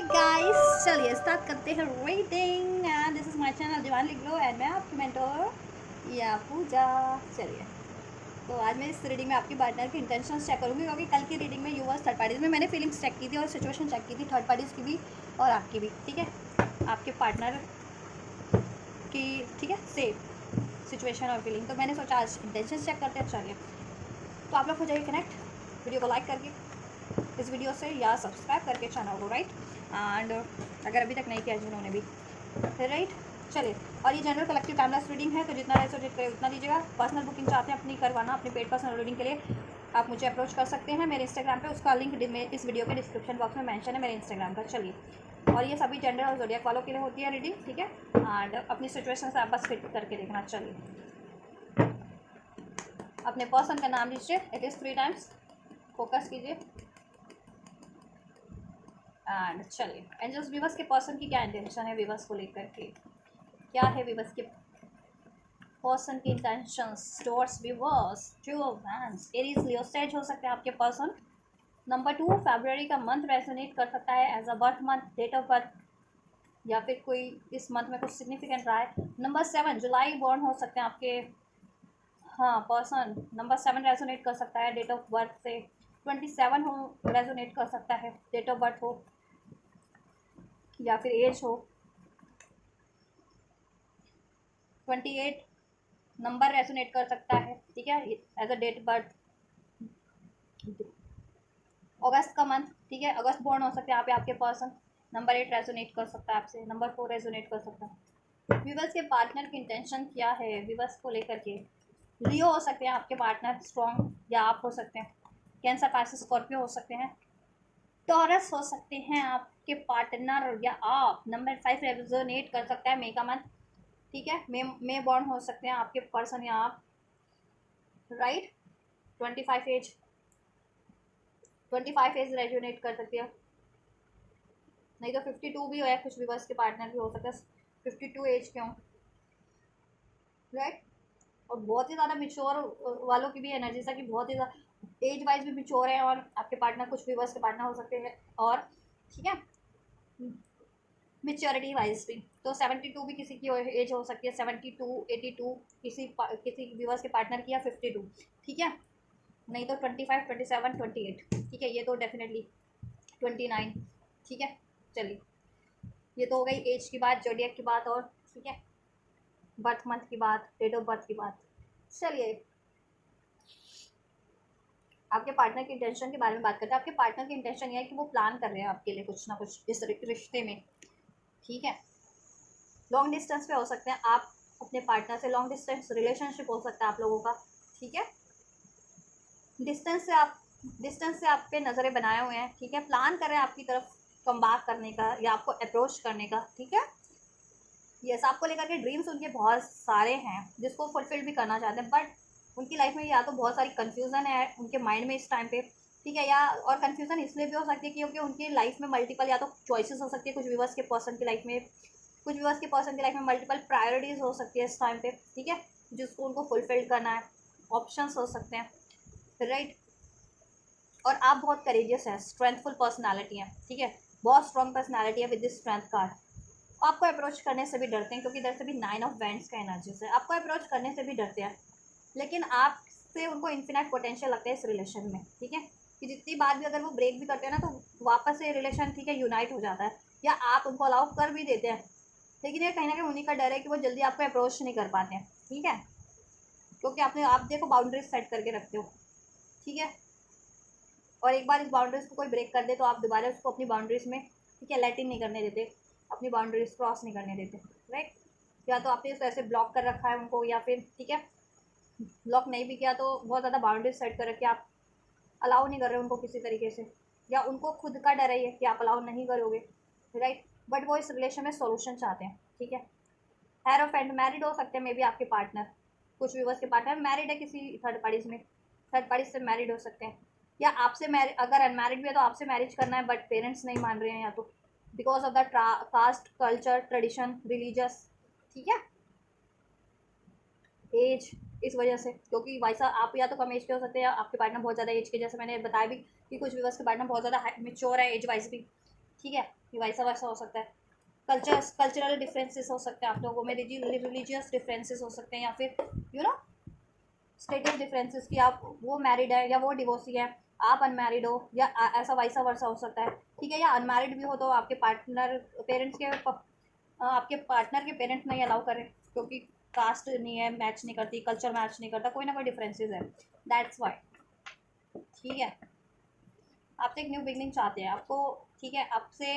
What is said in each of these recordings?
Guys, चलिए start करते हैं reading. And this is my channel दीवान लिख लो एंड मैं आपकी मेंटर या पूजा। चलिए, तो आज मैं इस रीडिंग में आपकी पार्टनर की इंटेंशंस चेक करूंगी, क्योंकि कल की रीडिंग में यूवर्स थर्ड पार्टीज में मैंने फीलिंग्स चेक की थी और सिचुएशन चेक की थी, थर्ड पार्टीज की भी और आपकी भी। ठीक है, आपके पार्टनर की, ठीक है, सेम सिचुएशन और फीलिंग। तो मैंने सोचा आज इंटेंशंस चेक करते हैं। चलिए, तो आप लोग हो जाइए कनेक्ट वीडियो को लाइक करके इस वीडियो से, या सब्सक्राइब करके चैनल को, राइट। एंड अगर अभी तक नहीं किया जिन्होंने भी, राइट। चलिए, और ये जनरल कलेक्टिव टाइमलेस रीडिंग है, तो जितना रेजोनेट करे उतना दीजिएगा। पर्सनल बुकिंग चाहते हैं अपनी करवाना अपनी पेड पर्सनल रीडिंग के लिए, आप मुझे अप्रोच कर सकते हैं मेरे इंस्टाग्राम पे। उसका लिंक इस वीडियो के डिस्क्रिप्शन बॉक्स में मेंशन है, मेरे इंस्टाग्राम का। चलिए, और ये सभी जेंडर और जोडियक वालों के लिए होती है रीडिंग, ठीक है। एंड अपनी सिचुएशन से आप बस फिट करके देखना। चलिए, अपने पर्सन का नाम लीजिए, इट इज़ 3 टाइम्स, फोकस कीजिए। एंड चलिए, एंजल्स विवर्स के पर्सन की क्या इंटेंशन है विवर्स को लेकर के, क्या है विवर्स के पर्सन की intentions towards weavers. To of wands, Aries Leo stage हो सकते हैं आपके पर्सन। नंबर 2, फरवरी का मंथ रेजोनेट कर सकता है as a birth month, date of birth, या फिर कोई इस मंथ में कुछ सिग्निफिकेंट रहा है। नंबर 7, जुलाई बॉर्न हो सकते हैं आपके, हाँ, पर्सन। नंबर 7 रेजोनेट कर सकता है डेट ऑफ बर्थ से। 27 हो, रेजोनेट कर सकता है डेट ऑफ बर्थ हो या फिर एज हो। 28 नंबर रेजोनेट कर सकता है, ठीक है, एज अ डेट बर्थ। अगस्त का मंथ, ठीक है, अगस्त बॉर्न हो सकते हैं आप या आपके पर्सन। नंबर 8 रेजोनेट कर सकता है आपसे। नंबर 4 रेजोनेट कर सकता है। विवर्स के पार्टनर की इंटेंशन क्या है विवर्स को लेकर के। लियो हो सकते हैं आपके पार्टनर, स्ट्रॉन्ग, या आप हो सकते हैं कैंसर, पाइसेस, स्कॉर्पियो हो सकते हैं, टॉरस हो सकते हैं आपके पार्टनर, या आप। नंबर 5 रेजोनेट कर सकता है मे का मंथ, ठीक है, मे बॉर्न हो सकते हैं आपके पर्सन या आप, राइट। 25 एज, 25 एज रेजोनेट कर सकती है, नहीं तो 52 भी है, कुछ विवर्स के पार्टनर भी हो सकता है 52 एज क्यों, राइट। और बहुत ही ज़्यादा मिच्योर वालों की भी एनर्जी है कि बहुत ही ज़्यादा एज वाइज भी मिच्योर है, और आपके पार्टनर कुछ विवर्स के पार्टनर हो सकते हैं, और ठीक है, मेच्योरिटी वाइज भी। तो 72 भी किसी की एज हो सकती है, 72, 82 किसी व्यूवर्स के पार्टनर की, या 52, ठीक है। नहीं तो 25, 27, 28, ठीक है, ये तो डेफिनेटली 29, ठीक है। चलिए, ये तो हो गई एज की बात, जोडियक की बात, और ठीक है, बर्थ मंथ की बात, डेट ऑफ बर्थ की बात। चलिए, आपके पार्टनर की इंटेंशन के बारे में बात करते हैं। आपके पार्टनर की इंटेंशन ये है कि वो प्लान कर रहे हैं आपके लिए कुछ ना कुछ इस रिश्ते में, ठीक है। लॉन्ग डिस्टेंस पे हो सकते हैं आप अपने पार्टनर से, लॉन्ग डिस्टेंस रिलेशनशिप हो सकता है आप लोगों का, ठीक है। डिस्टेंस से आप पे नज़रें बनाए हुए हैं, ठीक है, प्लान कर रहे हैं आपकी तरफ कम बैक करने का या आपको अप्रोच करने का, ठीक है। यस, आपको लेकर के ड्रीम्स उनके बहुत सारे हैं जिसको फुलफिल भी करना चाहते हैं, बट उनकी लाइफ में या तो बहुत सारी कन्फ्यूज़न है उनके माइंड में इस टाइम पे, ठीक है, या और कन्फ्यूज़न इसलिए भी हो सकती है क्योंकि उनकी लाइफ में मल्टीपल या तो चॉइसेस हो सकती है, कुछ व्यूवर्स के पर्सन की लाइफ में, कुछ व्यूवर्स के पर्सन की लाइफ में मल्टीपल प्रायोरिटीज़ हो सकती है इस टाइम पे, ठीक है, जिसको उनको फुलफिल करना है। ऑप्शंस हो सकते हैं, राइट। और आप बहुत करेजियस हैं, स्ट्रेंथफुल पर्सनालिटी है, ठीक है, बहुत स्ट्रॉन्ग पर्सनालिटी है विद दिस स्ट्रेंथ कार्ड। आपको अप्रोच करने से भी डरते हैं क्योंकि इधर से भी 9 ऑफ वैंड्स का एनर्जी है, आपको अप्रोच करने से भी डरते हैं, लेकिन आपसे उनको इन्फिनाइट पोटेंशियल लगता है इस रिलेशन में, ठीक है, कि जितनी बार भी अगर वो ब्रेक भी करते हैं ना तो वापस से रिलेशन, ठीक है, यूनाइट हो जाता है, या आप उनको अलाउ कर भी देते हैं, लेकिन ये कहीं ना कहीं उन्हीं का डर है कि वो जल्दी आपको अप्रोच नहीं कर पाते हैं, ठीक है, क्योंकि आप देखो बाउंड्रीज सेट करके रखते हो, ठीक है। और एक बार इस बाउंड्रीज को कोई ब्रेक कर दे तो आप दोबारा उसको अपनी बाउंड्रीज में, ठीक है, लेट इन नहीं करने देते, अपनी बाउंड्रीज क्रॉस नहीं करने देते, राइट। या तो आपने ऐसे ब्लॉक कर रखा है उनको, या फिर ठीक है, ब्लॉक नहीं भी किया तो बहुत ज़्यादा बाउंड्रीज सेट कर रखे आप अलाउ नहीं कर रहे उनको किसी तरीके से, या उनको खुद का डर है ये कि आप अलाउ नहीं करोगे, राइट। बट वो इस रिलेशन में सोल्यूशन चाहते हैं, ठीक है। हेयर ऑफ एंड मैरिड हो सकते हैं मे बी आपके पार्टनर, कुछ व्यूवर्स के पार्टनर मैरिड है किसी थर्ड पार्टीज में, थर्ड पार्टी से मैरिड हो सकते हैं, या आपसे मैरिज, अगर अनमैरिड भी है तो आपसे मैरिज करना है बट पेरेंट्स नहीं मान रहे हैं, या तो because of the caste, culture, tradition, religious, ठीक है, एज, इस वजह से, क्योंकि वैसा आप या तो कम एज के हो सकते हैं या आपके पार्टनर बहुत ज़्यादा एज के, जैसे मैंने बताया भी कि कुछ व्यूवर्स के पार्टनर बहुत ज़्यादा मेच्योर है एज वाइज भी, ठीक है, ये वैसा वैसा हो सकता है। कल्चरल डिफरेंसेस हो सकते हैं आप लोगों में, रिलीजियस डिफरेंसेस हो सकते हैं, या फिर यू नो स्टेटस डिफरेंसेस कि आप वो मैरिड है या वो डिवोर्सी है, आप अनमैरिड हो, या ऐसा वैसा वर्सा हो सकता है। ठीक है, या अनमैरिड भी हो तो आपके पार्टनर पेरेंट्स के आपके पार्टनर के पेरेंट्स नहीं अलाउ करें, क्योंकि कास्ट नहीं है, मैच नहीं करती, कल्चर मैच नहीं करता, कोई ना कोई डिफरेंसेस है, दैट्स वाई। ठीक है, आपसे एक न्यू बिगनिंग चाहते हैं आपको, ठीक है, आपसे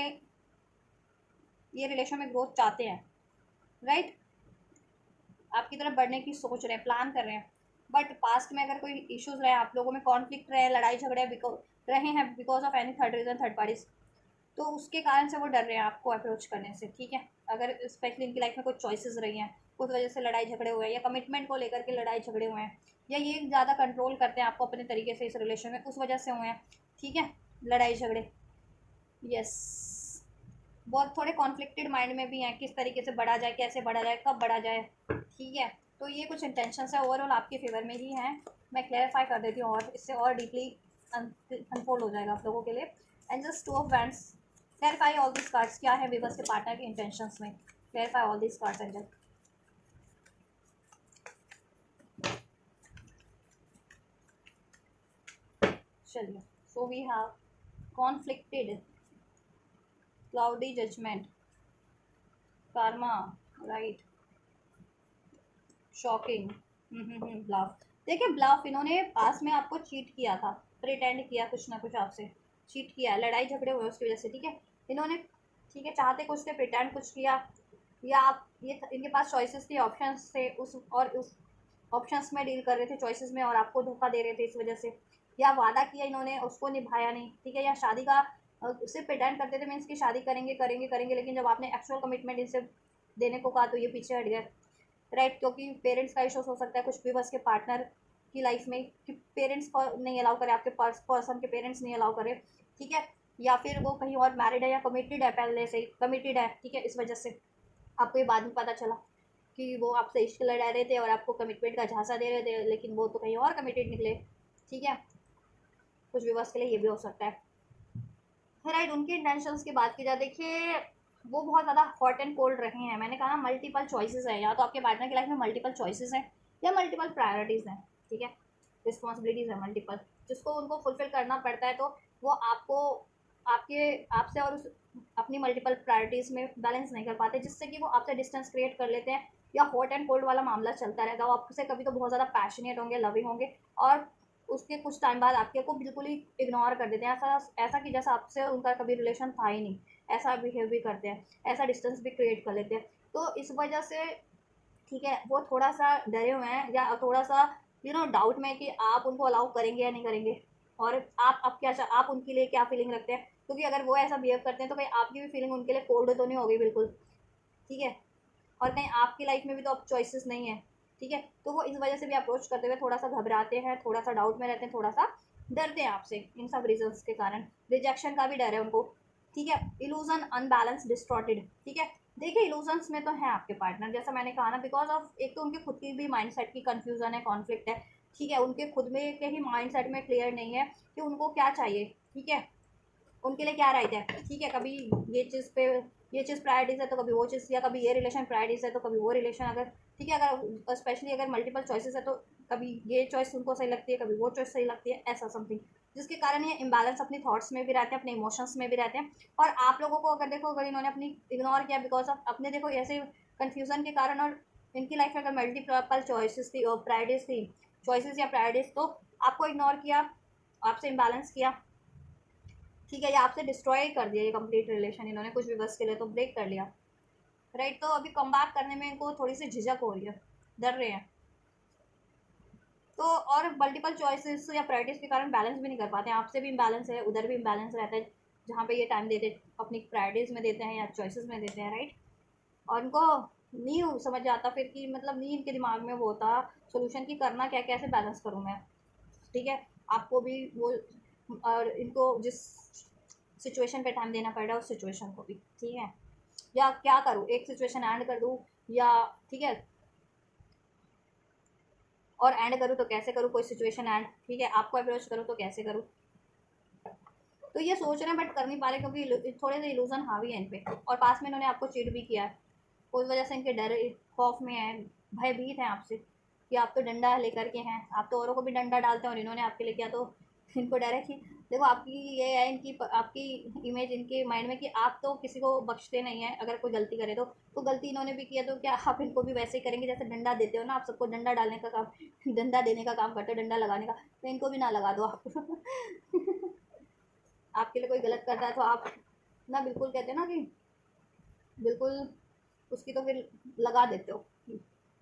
ये रिलेशन में ग्रोथ चाहते हैं, राइट, आपकी तरफ बढ़ने की सोच रहे हैं, प्लान कर रहे हैं। बट पास्ट में अगर कोई इश्यूज रहे, आप लोगों में कॉन्फ्लिक्ट रहे, लड़ाई झगड़े रहे हैं because of any third reason, third parties, तो उसके कारण से वो डर रहे हैं आपको अप्रोच करने से। ठीक है, अगर स्पेशली इनकी लाइफ में कुछ चॉइसेस रही हैं, उस वजह से लड़ाई झगड़े हुए हैं, या कमिटमेंट को लेकर के लड़ाई झगड़े हुए हैं, या ये ज़्यादा कंट्रोल करते हैं आपको अपने तरीके से इस रिलेशन में, उस वजह से हुए हैं। ठीक है, लड़ाई झगड़े, यस, बहुत थोड़े कॉन्फ्लिक्टेड माइंड में भी हैं, किस तरीके से बढ़ा जाए, कैसे बढ़ा जाए, कब बढ़ा जाए। ठीक है, तो ये कुछ इंटेंशन है ओवरऑल आपके फेवर में ही हैं। मैं क्लैरिफाई कर देती हूँ और इससे और डीपली अनफोल्ड हो जाएगा आप लोगों के लिए। And just to of wands, clarify all this cards, क्या है विवर्स के पार्टनर के इंटेंशंस में, clarify all this cards angel. चलिए, so we have conflicted, cloudy judgment, karma, right, shocking, bluff. देखिए ब्लफ, इन्होंने पास में आपको चीट किया था, प्रिटेंड किया कुछ ना कुछ आपसे, चीट किया, लड़ाई झगड़े हुए उसकी वजह से। ठीक है, इन्होंने, ठीक है, चाहते कुछ थे, प्रिटेंड कुछ किया, या आप ये इनके पास चॉइसेस थी, ऑप्शंस थे, उस ऑप्शंस में डील कर रहे थे, चॉइसेस में, और आपको धोखा दे रहे थे इस वजह से, या वादा किया इन्होंने, उसको निभाया नहीं। ठीक है, या शादी का सिर्फ प्रिटेंड करते थे, मीन्स की शादी करेंगे करेंगे करेंगे, लेकिन जब आपने एक्चुअल कमिटमेंट इनसे देने को कहा तो ये पीछे हट गए, राइट, क्योंकि पेरेंट्स का इशूज हो सकता है कुछ भी बस के पार्टनर की लाइफ में, कि पेरेंट्स नहीं अलाउ करे, आपके पर्सन के पेरेंट्स नहीं अलाउ करे। ठीक है, या फिर वो कहीं और मैरिड है या कमिटेड है, पहले से ही कमिटेड है। ठीक है, इस वजह से आपको ये बाद में पता चला कि वो आपसे इश्क लड़ा रहे थे और आपको कमिटमेंट का झांसा दे रहे थे, लेकिन वो तो कहीं और कमिटेड निकले। ठीक है, कुछ व्यूवर्स के लिए ये भी हो सकता है, राइट। उनके इंटेंशंस की बात की जाए, देखिए वो बहुत ज़्यादा हॉट एंड कोल्ड रहे हैं। मैंने कहा मल्टीपल चॉइसेस है, या तो आपके पार्टनर की लाइफ में मल्टीपल चॉइसेस हैं, या मल्टीपल प्रायोरिटीज़ हैं। ठीक है, रिस्पॉन्सिबिलिटीज़ है मल्टीपल, जिसको उनको फुलफिल करना पड़ता है, तो वो आपको आपसे और उस अपनी मल्टीपल प्रायोरिटीज़ में बैलेंस नहीं कर पाते, जिससे कि वो आपसे डिस्टेंस क्रिएट कर लेते हैं, या हॉट एंड कोल्ड वाला मामला चलता रहेगा। वो आपसे कभी तो बहुत ज़्यादा पैशनेट होंगे, लविंग होंगे, और उसके कुछ टाइम बाद आपके को बिल्कुल ही इग्नोर कर देते हैं, ऐसा ऐसा कि जैसा आपसे उनका कभी रिलेशन था ही नहीं, ऐसा बिहेव भी करते हैं, ऐसा डिस्टेंस भी क्रिएट कर लेते हैं। तो इस वजह से, ठीक है, वो थोड़ा सा डरे हुए हैं, या थोड़ा सा डाउट में कि आप उनको अलाउ करेंगे या नहीं करेंगे, और आप क्या आप उनके लिए क्या फीलिंग रखते हैं, क्योंकि अगर वो ऐसा बिहेव करते हैं तो कहीं आपकी भी फीलिंग उनके लिए कोल्ड तो नहीं होगी बिल्कुल। ठीक है, और कहीं आपकी लाइफ में भी तो अब चॉइसेस नहीं है। ठीक है, तो वो इस वजह से भी अप्रोच करते हुए थोड़ा सा घबराते हैं, थोड़ा सा डाउट में रहते हैं, थोड़ा सा डरते हैं आपसे, इन सब रीजंस के कारण। रिजेक्शन का भी डर है उनको। ठीक है, इल्यूजन, अनबैलेंस, डिस्टॉर्टेड। ठीक है, देखिए इल्यूजन्स में तो है आपके पार्टनर, जैसा मैंने कहा ना, बिकॉज ऑफ एक तो उनके खुद की भी माइंड सेट की कन्फ्यूजन है, कॉन्फ्लिक्ट है। ठीक है, उनके खुद में के ही माइंड सेट में क्लियर नहीं है कि उनको क्या चाहिए। ठीक है, उनके लिए क्या राइट है। ठीक है, कभी ये चीज़ पे ये चीज़ प्रायोरिटीज़ है तो कभी वो चीज़, या कभी ये रिलेशन प्रायोरिटीज़ है तो कभी वो रिलेशन। अगर ठीक है, अगर स्पेशली अगर मल्टीपल चॉइसेस है तो कभी ये चॉइस उनको सही लगती है, कभी वो चॉइस सही लगती है, ऐसा समथिंग, जिसके कारण ये इम्बैलेंस अपनी थॉट्स में भी रहते हैं, अपने इमोशंस में भी रहते हैं। और आप लोगों को अगर देखो, अगर इन्होंने अपनी इग्नोर किया बिकॉज ऑफ अपने, देखो ऐसे कन्फ्यूज़न के कारण, और इनकी लाइफ में अगर मल्टीपल चॉइसेस थी और प्रायोरिटीज थी, चॉइसेस या प्रायोरिटीज, तो आपको इग्नोर किया, आपसे इम्बैलेंस किया। ठीक है, ये आपसे डिस्ट्रॉय कर दिया, ये कंप्लीट रिलेशन इन्होंने कुछ भी बस के लिए तो ब्रेक कर लिया, राइट। तो अभी कम बैक करने में इनको थोड़ी सी झिझक हो रही है, डर रहे हैं। तो और मल्टीपल चॉइसेस या प्रायोरिटीज के कारण बैलेंस भी नहीं कर पाते हैं, आपसे भी इम्बैलेंस है, उधर भी इम्बैलेंस रहता है, जहाँ पे ये टाइम देते अपनी प्रायोरिटीज़ में देते हैं या चॉइसेस में देते हैं, राइट। और उनको नहीं समझ आता फिर कि मतलब नहीं इनके दिमाग में वो होता सोल्यूशन की करना क्या, कैसे बैलेंस करूँ मैं। ठीक है, आपको भी वो, और इनको जिस सिचुएशन पे टाइम देना पड़ रहा है उस सिचुएशन को भी। ठीक है, या क्या करूँ, एक सिचुएशन एंड कर दूँ, या ठीक है, और एंड करूँ तो कैसे करूँ, कोई सिचुएशन एंड, ठीक है, आपको अप्रोच करूँ तो कैसे करूँ। तो ये सोच रहे हैं बट कर नहीं पा रहे क्योंकि थोड़े से इल्यूजन हावी है इन पे, और पास में इन्होंने आपको चीट भी किया है। उस वजह से इनके डर खौफ में है, भयभीत हैं आपसे कि आप तो डंडा लेकर के हैं, आप तो औरों को भी डंडा डालते हैं और इन्होंने आपके लिए किया, तो इनको डर है कि देखो आपकी ये है इनकी आपकी इमेज इनके माइंड में कि आप तो किसी को बख्शते नहीं है अगर कोई गलती करे तो गलती इन्होंने भी किया तो क्या आप इनको भी वैसे ही करेंगे जैसे डंडा देते हो ना, आप सबको डंडा डालने का काम डंडा देने का काम करते हो, डंडा लगाने का, तो इनको भी ना लगा दो आप आपके लिए कोई गलत करता है तो आप ना बिल्कुल कहते हैं ना कि बिल्कुल उसकी तो फिर लगा देते हो।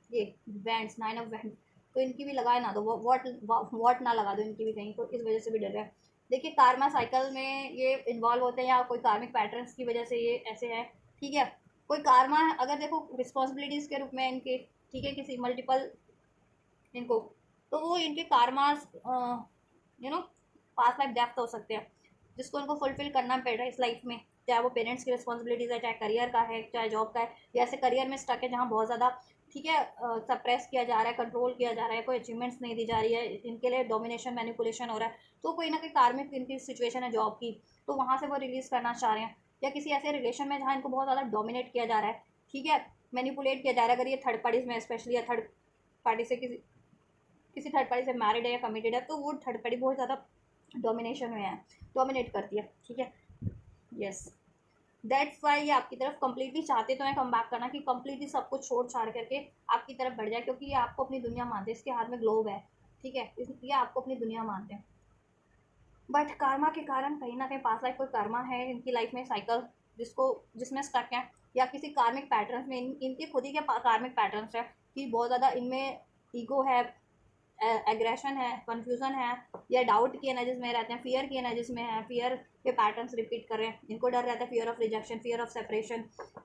ये बैंड्स 9 ऑफ बैंड, तो इनकी भी लगाए ना, तो वॉट ना लगा दो इनकी भी कहीं, तो इस वजह से भी डर रहा है। देखिए कार्मा साइकिल में ये इन्वॉल्व होते हैं या कोई कार्मिक पैटर्न्स की वजह से ये ऐसे है, ठीक है। कोई कार्मा अगर देखो रिस्पॉन्सिबिलिटीज़ के रूप में इनके, ठीक है, किसी मल्टीपल इनको, तो वो इनके कार्मास पास्ट लाइफ डेप्थ हो सकते हैं जिसको इनको फुलफिल करना पड़ रहा है इस लाइफ में, चाहे वो पेरेंट्स की रिस्पॉन्सिबिलिटीज़ है, चाहे करियर का है, चाहे जॉब का है, या ऐसे करियर में स्टक है जहाँ बहुत ज़्यादा, ठीक है, सप्रेस किया जा रहा है, कंट्रोल किया जा रहा है, कोई अचीवमेंट्स नहीं दी जा रही है, इनके लिए डोमिनेशन मैनिपुलेशन हो रहा है, तो कोई ना कोई कार्मिक इनकी सिचुएशन है जॉब की, तो वहाँ से वो रिलीज़ करना चाह रहे हैं। या किसी ऐसे रिलेशन में जहाँ इनको बहुत ज़्यादा डोमिनेट किया जा रहा है, ठीक है, मैनिपुलेट किया जा रहा है, अगर ये थर्ड पार्टीज में स्पेशली, या थर्ड पार्टी से किसी किसी थर्ड पार्टी से मैरिड है या कमिटेड है, तो वो थर्ड पार्टी बहुत ज़्यादा डोमिनेशन में है, डोमिनेट करती है, ठीक है। यस, दैट्स वाई ये आपकी तरफ कंप्लीटली चाहते तो हैं कम बैक करना, कि कंप्लीटली सब कुछ छोड़ छाड़ करके आपकी तरफ बढ़ जाए, क्योंकि ये आपको अपनी दुनिया मानते हैं, इसके हाथ में ग्लोब है, ठीक है, ये आपको अपनी दुनिया मानते हैं। बट कार्मा के कारण कहीं ना कहीं पास लाइफ कोई कर्मा है इनकी लाइफ में साइकिल जिसमें स्टक है, या किसी कार्मिक पैटर्न्स में इनके खुद ही के कार्मिक पैटर्न्स है कि बहुत ज़्यादा इनमें ईगो है, एग्रेशन है, कंफ्यूजन है, या डाउट की एनर्जीज में रहते हैं, फियर की एनर्जीज में है, फियर के पैटर्न्स रिपीट कर रहे हैं, इनको डर रहता है fear of rejection, fear of separation,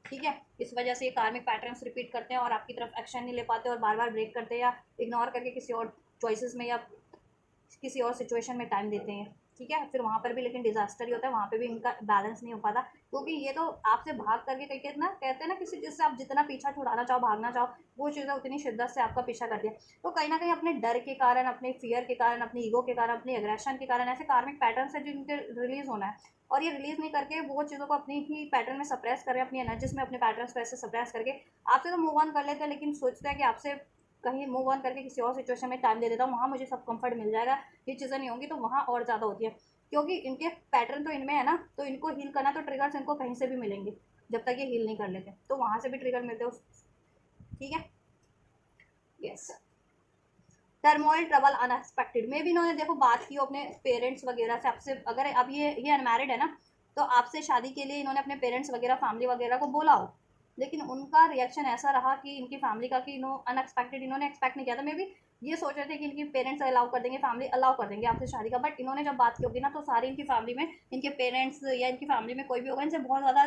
ठीक है। इस वजह से ये कार्मिक पैटर्न्स रिपीट करते हैं और आपकी तरफ एक्शन नहीं ले पाते और बार बार ब्रेक करते हैं, या इग्नोर करके किसी और चॉइसेस में या किसी और सिचुएशन में टाइम देते हैं, ठीक है। फिर वहाँ पर भी लेकिन डिजास्टर ही होता है, वहाँ पे भी इनका बैलेंस नहीं हो पाता, क्योंकि ये तो आपसे भाग करके कहीं ना कहते हैं ना, किसी चीज़ से आप जितना पीछा छुड़ाना चाहो, भागना चाहो, वो चीज़ें उतनी शिद्दत से आपका पीछा करती है। तो कहीं ना कहीं अपने डर के कारण, अपने फियर के कारण, अपनी ईगो के कारण, अपनी एग्रेशन के कारण ऐसे कार्मिक पैटर्न है जिनके रिलीज होना है, और ये रिलीज नहीं करके वो चीज़ों को अपनी ही पैटर्न में सप्रेस कर रहे हैं, अपनी एनर्जीज में अपने पैटर्न को ऐसे सप्रेस करके आपसे तो मूव ऑन कर लेते हैं, लेकिन सोचते हैं कि आपसे कहीं मूव ऑन करके किसी और सिचुएशन में टाइम दे देता हूँ, वहाँ मुझे सब कंफर्ट मिल जाएगा, ये चीज़ें नहीं होंगी, तो वहाँ और ज़्यादा होती है, क्योंकि इनके पैटर्न तो इनमें है ना, तो इनको हील करना, तो ट्रिगर्स इनको कहीं से भी मिलेंगे जब तक ये हील नहीं कर लेते, तो वहाँ से भी ट्रिगर मिलते हो, ठीक है। यस, टर्मोइल ट्रबल अनएक्सपेक्टेड में भी इन्होंने देखो बात की अपने पेरेंट्स वगैरह से, आपसे अगर अब ये अनमैरिड है ना, तो आपसे शादी के लिए इन्होंने अपने पेरेंट्स वगैरह फैमिली वगैरह को बोला हो, लेकिन उनका रिएक्शन ऐसा रहा कि इनकी फैमिली का कि अनएक्सपेक्टेड, इन्होंने एक्सपेक्ट नहीं किया था, मे बी ये सोच रहे थे कि इनकी पेरेंट्स अलाउ कर देंगे, फैमिली अलाउ कर देंगे आपसे शादी का, बट इन्होंने जब बात की होगी ना, तो सारी इनकी फैमिली में, इनके पेरेंट्स या इनकी फैमिली में कोई भी होगा, इनसे बहुत ज़्यादा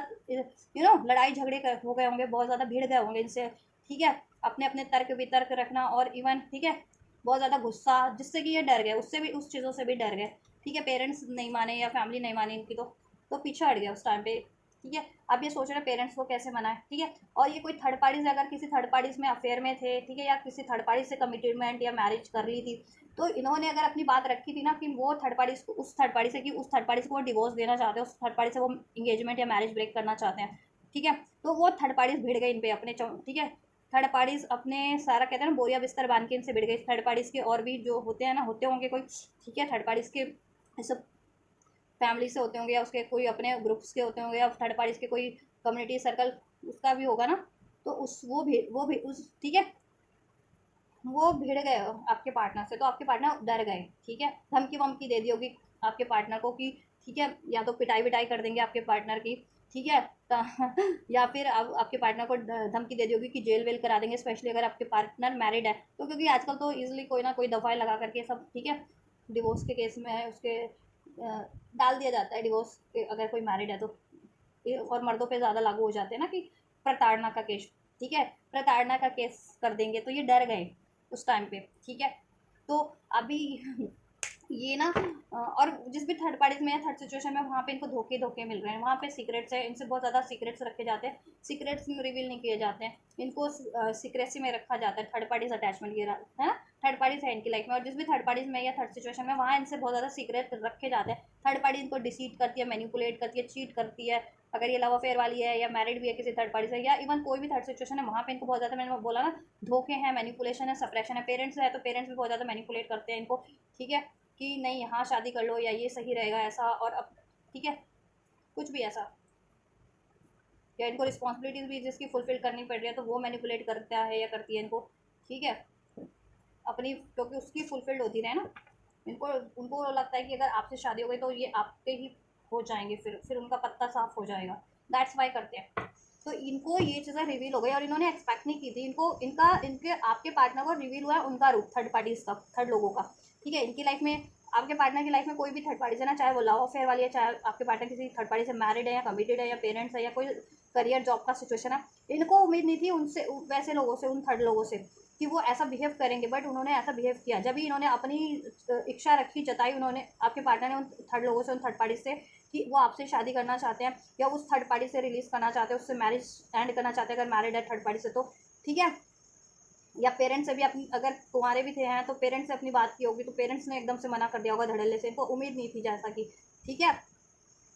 लड़ाई झगड़े हो गए होंगे, बहुत ज़्यादा भिड़ गए होंगे इनसे, ठीक है, अपने अपने तर्क वितर्क रखना, और इवन, ठीक है, बहुत ज़्यादा गुस्सा, जिससे कि ये डर गए, उससे भी, उस चीज़ों से भी डर गए, ठीक है, पेरेंट्स नहीं माने या फैमिली नहीं मानी इनकी, तो पीछे हट गया उस टाइम पे, ठीक है। अब ये सोच रहे पेरेंट्स को कैसे मनाए, ठीक है, और ये कोई थर्ड पार्टी से, अगर किसी थर्ड पार्टीज में अफेयर में थे, ठीक है, या किसी थर्ड पार्टी से कमिटमेंट या मैरिज कर ली थी, तो इन्होंने अगर अपनी बात रखी थी ना कि वो थर्ड पार्टी को, उस थर्ड पार्टी से, कि उस थर्ड पार्टी से वो डिवोर्स देना चाहते हैं, उस थर्ड पार्टी से वो इंगेजमेंट या मैरिज ब्रेक करना चाहते हैं, ठीक है, तो वो थर्ड पार्टीज भिड़ गई इन पे अपने, ठीक है, थर्ड पार्टीज अपने सारा कहते हैं ना बोरिया बिस्तर बांध के इनसे भिड़ गई, थर्ड पार्टीज के और भी जो होते हैं ना, होते होंगे कोई, ठीक है, थर्ड पार्टीज के सब फैमिली से होते होंगे, या उसके कोई अपने ग्रुप्स के होते होंगे, या थर्ड पार्टीज के कोई कम्युनिटी सर्कल उसका भी होगा ना, तो उस वो भी उस, ठीक है, वो भिड़ गए आपके पार्टनर से, तो आपके पार्टनर डर गए, ठीक है, धमकी वमकी दे दी होगी आपके पार्टनर को कि, ठीक है, या तो पिटाई विटाई कर देंगे आपके पार्टनर की, ठीक है, या फिर आपके पार्टनर को धमकी दे दी होगी कि जेल वेल करा देंगे, स्पेशली अगर आपके पार्टनर मैरिड है, तो क्योंकि आजकल तो ईजिली कोई ना कोई दफाएं लगा करके सब, ठीक है, डिवोर्स के केस में है उसके डाल दिया जाता है डिवोर्स, अगर कोई मैरिड है तो, और मर्दों पे ज़्यादा लागू हो जाते हैं ना कि प्रताड़ना का केस, ठीक है, प्रताड़ना का केस कर देंगे, तो ये डर गए उस टाइम पे, ठीक है। तो अभी ये ना और जिस भी थर्ड पार्टीज में या थर्ड सिचुएशन में, वहाँ पे इनको धोखे मिल रहे हैं, वहाँ पे सीक्रेट्स है, इनसे बहुत ज़्यादा सीक्रेट्स रखे जाते हैं, सीक्रेट्स रिवील नहीं किए जाते हैं, इनको सीक्रेसी में रखा जाता है, थर्ड पार्टीज अटैचमेंट के, है ना, थर्ड पार्टीज है इनकी लाइफ में, और जिस भी थर्ड पार्टीज में या थर्ड सिचुएशन में, वहाँ इनसे बहुत ज़्यादा सीक्रेट रखे जाते हैं, थर्ड पार्टी इनको डिसीट करती है, मैनिपुलेट करती है, चीट करती है। अगर ये लव अफेयर वाली है या मैरिड भी है किसी थर्ड पार्टी से, या इवन कोई भी थर्ड सिचुएशन है, वहाँ पे इनको बहुत ज़्यादा, मैंने बोला ना, धोखे हैं, मैनिपुलेशन है, सप्रेशन है। पेरेंट्स है तो पेरेंट्स भी बहुत ज़्यादा मैनिपुलेट करते हैं इनको, ठीक है, कि नहीं यहाँ शादी कर लो या ये सही रहेगा ऐसा, और अब ठीक है कुछ भी ऐसा, या इनको रिस्पॉन्सिबिलिटीज़ भी जिसकी फुलफिल करनी पड़ रही है तो वो मैनिपुलेट करता है या करती है इनको, ठीक है, अपनी, क्योंकि उसकी फुलफिल्ड होती रहे ना। इनको उनको लगता है कि अगर आपसे शादी हो गई तो ये आपके ही हो जाएंगे, फिर उनका पत्ता साफ हो जाएगा, दैट्स वाई करते हैं। तो इनको ये चीज़ें रिवील हो गई और इन्होंने एक्सपेक्ट नहीं की थी। इनको इनका इनके आपके पार्टनर को रिवील हुआ है उनका रूप, थर्ड पार्टीज का, थर्ड लोगों का, ठीक है। इनकी लाइफ में, आपके पार्टनर की लाइफ में कोई भी थर्ड पार्टी है ना, चाहे वो लव अफेयर वाली है, चाहे आपके पार्टनर किसी थर्ड पार्टी से मैरिड है या कमिटेड है या पेरेंट्स है या कोई करियर जॉब का सिचुएशन है, इनको उम्मीद नहीं थी उनसे, वैसे लोगों से, उन थर्ड लोगों से, कि वो ऐसा बिहेव करेंगे, बट उन्होंने ऐसा बिहेव किया। जब भी इन्होंने अपनी इच्छा रखी, जताई उन्होंने, आपके पार्टनर ने उन थर्ड लोगों से, उन थर्ड पार्टी से, कि वो आपसे शादी करना चाहते हैं या उस थर्ड पार्टी से रिलीज़ करना चाहते हैं, उससे मैरिज एंड करना चाहते हैं अगर मैरिड है थर्ड पार्टी से तो, ठीक है। या पेरेंट्स से भी अपनी, अगर तुम्हारे भी थे हैं तो पेरेंट्स से अपनी बात की होगी तो पेरेंट्स ने एकदम से मना कर दिया होगा धड़ल्ले से, इनको उम्मीद नहीं थी जैसा कि, ठीक है।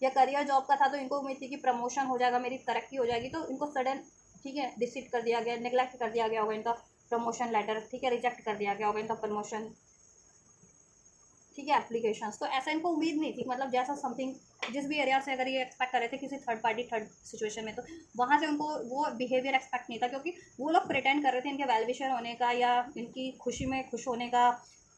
या करियर जॉब का था तो इनको उम्मीद थी कि प्रमोशन हो जाएगा, मेरी तरक्की हो जाएगी, तो इनको सडन, ठीक है, डिसीट कर दिया गया, नेग्लेक्ट कर दिया गया होगा इनका प्रमोशन लेटर, ठीक है, रिजेक्ट कर दिया गया होगा इनका प्रमोशन, ठीक है, एप्लीकेशंस। तो ऐसा इनको उम्मीद नहीं थी, मतलब जैसा समथिंग जिस भी एरिया से अगर ये एक्सपेक्ट कर रहे थे किसी थर्ड पार्टी थर्ड सिचुएशन में, तो वहाँ से उनको वो बिहेवियर एक्सपेक्ट नहीं था, क्योंकि वो लोग प्रिटेंड कर रहे थे इनके वेल विशर होने का या इनकी खुशी में खुश होने का,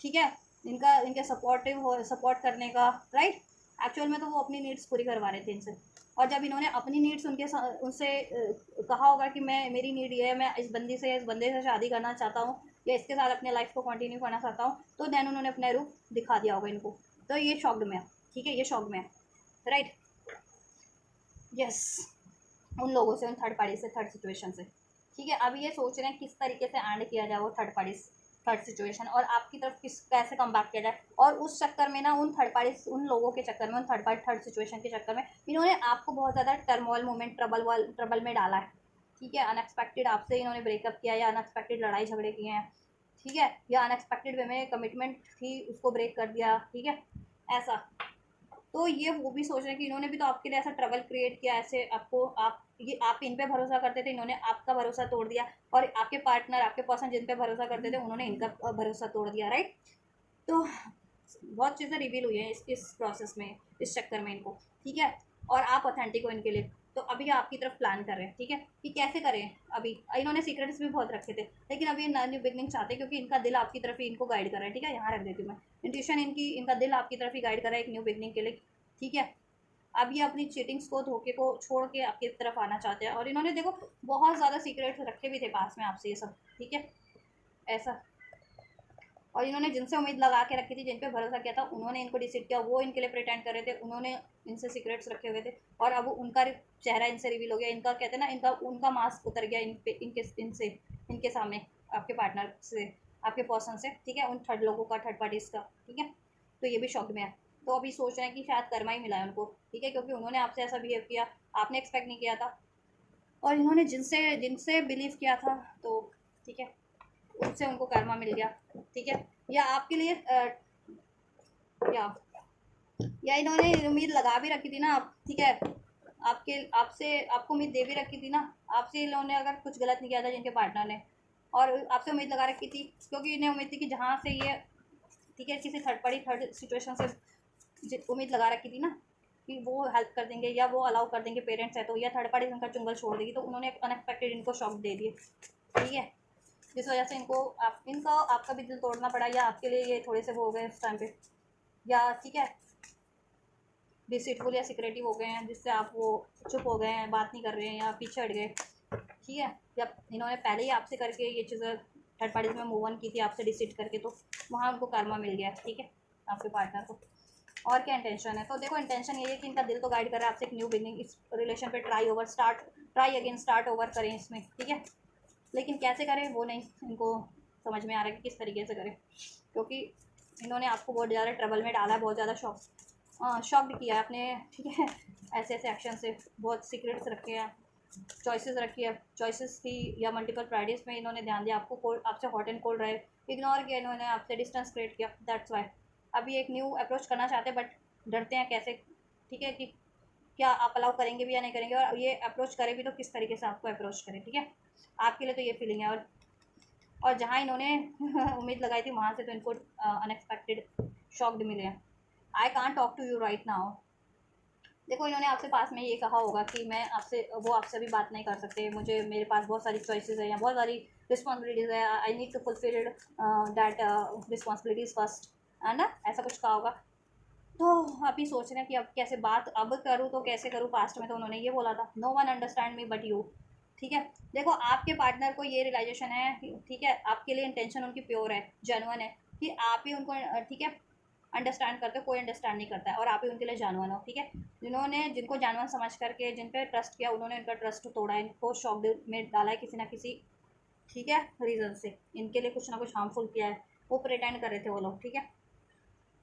ठीक है, इनका इनके सपोर्टिव हो, सपोर्ट करने का, राइट। एक्चुअल में तो वो अपनी नीड्स पूरी करवा रहे थे इनसे। और जब इन्होंने अपनी नीड्स उनसे कहा होगा कि मैं, मेरी नीड ये है, मैं इस बंदे से शादी करना चाहता हूँ या इसके साथ अपने लाइफ को कंटिन्यू करना चाहता हूँ, तो देन उन्होंने अपना रूप दिखा दिया होगा इनको। तो ये शॉक्ड में है, ठीक है, ये शॉक्ड में है, राइट, यस, उन लोगों से, उन थर्ड पार्टी से, थर्ड सिचुएशन से, ठीक है। अब ये सोच रहे हैं किस तरीके से एंड किया जाए वो थर्ड पार्टी, थर्ड सिचुएशन, और आपकी तरफ किस, कैसे कम बैक किया जाए। और उस चक्कर में ना, उन थर्ड पार्टी, उन लोगों के चक्कर में, उन थर्ड पार्टी थर्ड सिचुएशन के चक्कर में इन्होंने आपको बहुत ज़्यादा टर्मोइल मोमेंट, ट्रबल में डाला है, ठीक है। अनएक्सपेक्टेड आपसे इन्होंने ब्रेकअप किया या अनएक्सपेक्टेड लड़ाई झगड़े किए हैं, ठीक है, या अनएक्सपेक्टेड वे में कमिटमेंट थी उसको ब्रेक कर दिया, ठीक है, ऐसा। तो ये वो भी सोच रहे हैं कि इन्होंने भी तो आपके लिए ऐसा ट्रबल क्रिएट किया, ऐसे आपको, आप इन पे भरोसा करते थे, इन्होंने आपका भरोसा तोड़ दिया, और आपके पार्टनर, आपके पर्सन जिन पे भरोसा करते थे उन्होंने इनका भरोसा तोड़ दिया, राइट। तो बहुत चीज़ें रिवील हुई हैं इस प्रोसेस में, इस चक्कर में इनको, ठीक है। और आप ऑथेंटिक हो इनके लिए, तो अभी आपकी तरफ प्लान कर रहे हैं, ठीक है, कि कैसे करें। अभी इन्होंने सीक्रेट्स भी बहुत रखे थे, लेकिन अभी न्यू बिगनिंग चाहते हैं, क्योंकि इनका दिल आपकी तरफ ही इनको गाइड कर रहा है, ठीक है। यहाँ रख देती हूँ मैं, इंट्यूशन इनका दिल आपकी तरफ ही गाइड कर रहा है एक न्यू बिगनिंग के लिए, ठीक है। अब ये अपनी चीटिंग्स को, धोखे को छोड़ के आपकी तरफ आना चाहते हैं, और इन्होंने देखो बहुत ज़्यादा सीक्रेट्स रखे भी थे पास में आपसे, ये सब, ठीक है, ऐसा। और इन्होंने जिनसे उम्मीद लगा के रखी थी, जिन पे भरोसा किया था, उन्होंने इनको डिसीड किया, वो इनके लिए प्रिटेंड कर रहे थे, उन्होंने इनसे सीक्रेट्स रखे हुए थे, और अब उनका चेहरा इनसे रिवील हो गया, इनका कहते हैं ना, इनका उनका मास्क उतर गया इन पे, इनके सामने, आपके पार्टनर से, आपके पर्सन से, ठीक है, उन थर्ड लोगों का, थर्ड पार्टीज का, ठीक है। तो ये भी शॉक में है। तो अभी सोच रहे हैं कि शायद कर्मा ही मिला है उनको, ठीक है, क्योंकि उन्होंने आपसे ऐसा बिहेव किया, आपने एक्सपेक्ट नहीं किया था, और इन्होंने जिनसे जिनसे बिलीव किया था, तो ठीक है, उनसे उनको कर्मा मिल गया, ठीक है। या आपके लिए या या इन्होंने उम्मीद लगा भी रखी थी ना आप, ठीक है, आपसे आपको उम्मीद दे भी रखी थी ना, आपसे इन्होंने अगर कुछ गलत नहीं किया था जिनके पार्टनर ने, और आपसे उम्मीद लगा रखी थी, क्योंकि इन्हें उम्मीद थी कि जहाँ से ये, ठीक है, किसी थर्ड पार्टी थर्ड सिचुएशन से उम्मीद लगा रखी थी ना कि वो हेल्प कर देंगे या वो अलाउ कर देंगे, पेरेंट्स है तो, या थर्ड पार्टी उनका चुंगल छोड़ देगी, तो उन्होंने अनएक्सपेक्टेड इनको शॉक दे दिए, ठीक है, जिस वजह से इनका आपका भी दिल तोड़ना पड़ा, या आपके लिए ये थोड़े से वो हो गए उस टाइम पे, या ठीक है, डिसीटफुल या सिक्रेटिव हो गए हैं, जिससे आप वो चुप हो गए हैं, बात नहीं कर रहे हैं या पीछे हट गए, ठीक है। जब इन्होंने पहले ही आपसे करके ये चीज़ें थर्ड पार्टीज में मूव ऑन की थी आपसे डिसीट करके, तो वहाँ उनको कर्मा मिल गया, ठीक है, आपके पार्टनर को। और क्या इंटेंशन है, तो देखो इंटेंशन ये है कि इनका दिल तो गाइड कर रहा है आपसे एक न्यू बिगनिंग, इस रिलेशन पे ट्राई अगेन स्टार्ट ओवर करें इसमें, ठीक है। लेकिन कैसे करें वो नहीं इनको समझ में आ रहा है कि किस तरीके से करें, क्योंकि इन्होंने आपको बहुत ज़्यादा ट्रबल में डाला है, बहुत ज़्यादा शॉक्ड किया है आपने, ठीक है, ऐसे ऐसे एक्शन से, बहुत सीक्रेट्स रखे हैं, चॉइसेस रखी है, चॉइसेस थी या मल्टीपल प्रायोरिटीज़ में इन्होंने ध्यान दिया, आपको आपसे हॉट एंड कोल्ड रहे, इग्नोर किया इन्होंने, आपसे डिस्टेंस क्रिएट किया, दैट्स वाई अभी एक न्यू अप्रोच करना चाहते हैं, बट डरते हैं कैसे, ठीक है, कि क्या आप अलाउ करेंगे भी या नहीं करेंगे, और ये अप्रोच करें भी तो किस तरीके से आपको अप्रोच करें, ठीक है। आपके लिए तो ये फीलिंग है। और जहाँ इन्होंने उम्मीद लगाई थी वहाँ से तो इनको अनएक्सपेक्टेड शॉक्ड मिले हैं। I can't talk to you right now. देखो इन्होंने आपसे पास में ये कहा होगा कि मैं आपसे, वो आपसे अभी बात नहीं कर सकते, मुझे, मेरे पास बहुत सारी चॉइसेस है या बहुत सारी रिस्पॉन्सिबिलिटीज़ है, I need to fulfil that responsibilities first, है ना, ऐसा कुछ कहा होगा। तो आप ही सोच रहे हैं कि अब कैसे बात अब करूँ तो कैसे करूँ। पास्ट में तो उन्होंने ये बोला था, no one understand me but you, ठीक है। देखो आपके पार्टनर को ये रियलाइजेशन है, ठीक है, आपके लिए इंटेंशन उनकी प्योर है, जेन्युइन है, कि आप ही उनको ठीक है अंडरस्टैंड करते हो, कोई अंडरस्टैंड नहीं करता है, और आप ही उनके लिए जानवन हो, ठीक है। जिन्होंने, जिनको जानवन समझ करके जिन पे ट्रस्ट किया, उन्होंने उनका ट्रस्ट तोड़ा है, इनको शॉक में डाला है किसी ना किसी, ठीक है, रीज़न से इनके लिए कुछ ना कुछ हार्मफुल किया है, वो प्रिटेंड कर रहे थे वो लोग, ठीक है।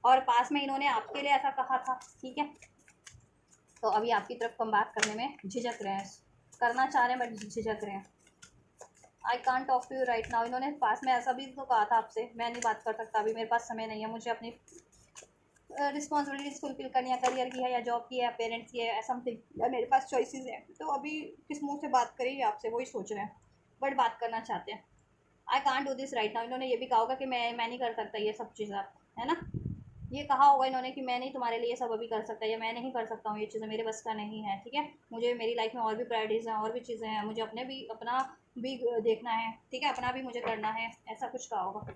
और पास में इन्होंने आपके लिए ऐसा कहा था, ठीक है। तो अभी आपकी तरफ कम बात करने में झिझक रहे हैं, करना चाह रहे हैं बट झिझक रहे हैं। I can't talk to you right now. इन्होंने पास में ऐसा भी तो कहा था आपसे, मैं नहीं बात कर सकता अभी, मेरे पास समय नहीं है, मुझे अपनी रिस्पॉन्सिबिलिटीज फुलफिल करनी है, करियर की है या जॉब की है या पेरेंट्स की है या समथिंग, या मेरे पास चॉइसेस हैं, तो अभी किस मुंह से बात करेंगे आपसे, वही सोच रहे हैं, बट बात करना चाहते हैं। I can't do this right now. इन्होंने ये भी कहा होगा कि मैं नहीं कर सकता ये सब चीज़ें, आप, है ना, ये कहा होगा इन्होंने कि मैं नहीं तुम्हारे लिए सब अभी कर सकता, या मैं नहीं कर सकता हूँ ये चीज़ें, मेरे बस का नहीं है, ठीक है, मुझे मेरी लाइफ में और भी प्रायोरिटीज़ हैं, और भी चीज़ें हैं, मुझे अपना भी देखना है, ठीक है, अपना भी मुझे करना है, ऐसा कुछ कहा होगा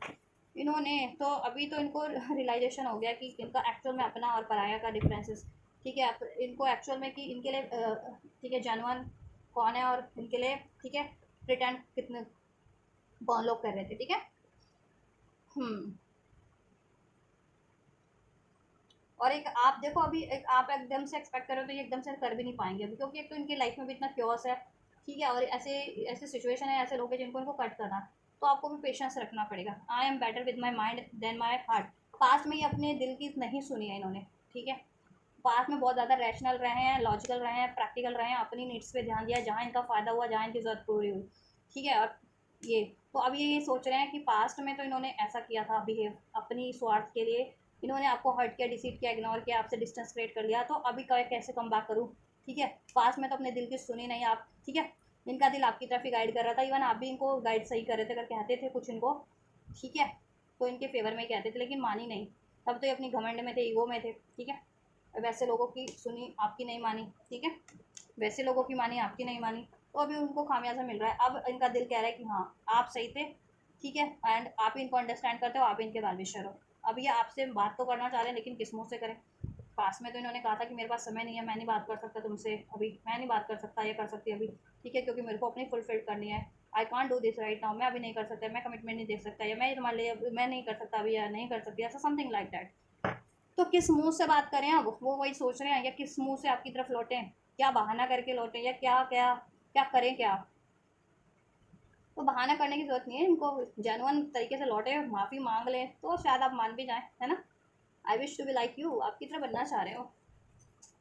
इन्होंने। तो अभी तो इनको रियलाइजेशन हो गया कि इनका एक्चुअल में अपना और पराया का डिफरेंसेस, ठीक है, इनको एक्चुअल में कि इनके लिए ठीक है जेन्युइन कौन है, और इनके लिए, ठीक है, प्रिटेंड कितने कौन लोग कर रहे थे, ठीक है। हम्म। और एक आप देखो अभी, एक आप एकदम से एक्सपेक्ट करो तो ये एकदम से कर भी नहीं पाएंगे अभी, क्योंकि एक तो इनकी लाइफ में भी इतना क्योस है, ठीक है, और ऐसे ऐसे सिचुएशन है, ऐसे लोग हैं जिनको इनको कट करना है, तो आपको भी पेशेंस रखना पड़ेगा। I am better with my mind than my heart. Past में ये अपने दिल की नहीं सुनी है इन्होंने, ठीक है, पास्ट में बहुत ज़्यादा रैशनल रहे हैं, लॉजिकल रहे हैं, प्रैक्टिकल रहे हैं, अपनी नीड्स पे ध्यान दिया, जहाँ इनका फ़ायदा हुआ, जहाँ इनकी ज़रूरत पूरी हुई, ठीक है। और ये तो अब ये सोच रहे हैं कि पास्ट में तो इन्होंने ऐसा किया था बिहेव अपनी स्वार्थ के लिए, इन्होंने आपको हर्ट किया, डिसीट किया, इग्नोर किया, आपसे डिस्टेंस क्रिएट कर लिया, तो अभी कैसे कम बैक करूँ, ठीक है। पास्ट में तो अपने दिल की सुनी नहीं आप, ठीक है, इनका दिल आपकी तरफ ही गाइड कर रहा था, इवन आप भी इनको गाइड सही कर रहे थे, अगर कहते थे कुछ इनको, ठीक है, तो इनके फेवर में ही कहते थे, लेकिन मानी नहीं, तब तो ये अपनी घमंड में थे, ईगो में थे, ठीक है। वैसे लोगों की सुनी, आपकी नहीं मानी, ठीक है, वैसे लोगों की मानी, आपकी नहीं मानी, तो अभी उनको खामियाजा मिल रहा है। अब इनका दिल कह रहा है कि हाँ आप सही थे, ठीक है, एंड आप ही इनको अंडरस्टैंड करते हो, आप इनके वेलविशर हो। अब ये आपसे बात तो करना चाह रहे हैं, लेकिन किस मुँह से करें। पास में तो इन्होंने कहा था कि मेरे पास समय नहीं है, मैं नहीं बात कर सकता तुमसे अभी, मैं नहीं बात कर सकता, ये कर सकती अभी, ठीक है, क्योंकि मेरे को अपनी फुलफिल करनी है। आई can't do this right now. मैं अभी नहीं कर सकता, मैं कमिटमेंट नहीं दे सकता, या मैं तुम्हारे लिए मैं नहीं कर सकता अभी, या नहीं कर सकती, ऐसा समथिंग लाइक दैट। तो किस मुंह से बात करें अब, वो वही सोच रहे हैं, या किस मुंह से आपकी तरफ लौटें, क्या बहाना करके लौटें, या क्या क्या क्या करें क्या। तो बहाना करने की जरूरत नहीं है इनको, जेन्युइन तरीके से लौटे, माफ़ी मांग लें, तो शायद आप मान भी जाएं, है ना। I wish to be like you, आपकी तरह बनना चाह रहे हो।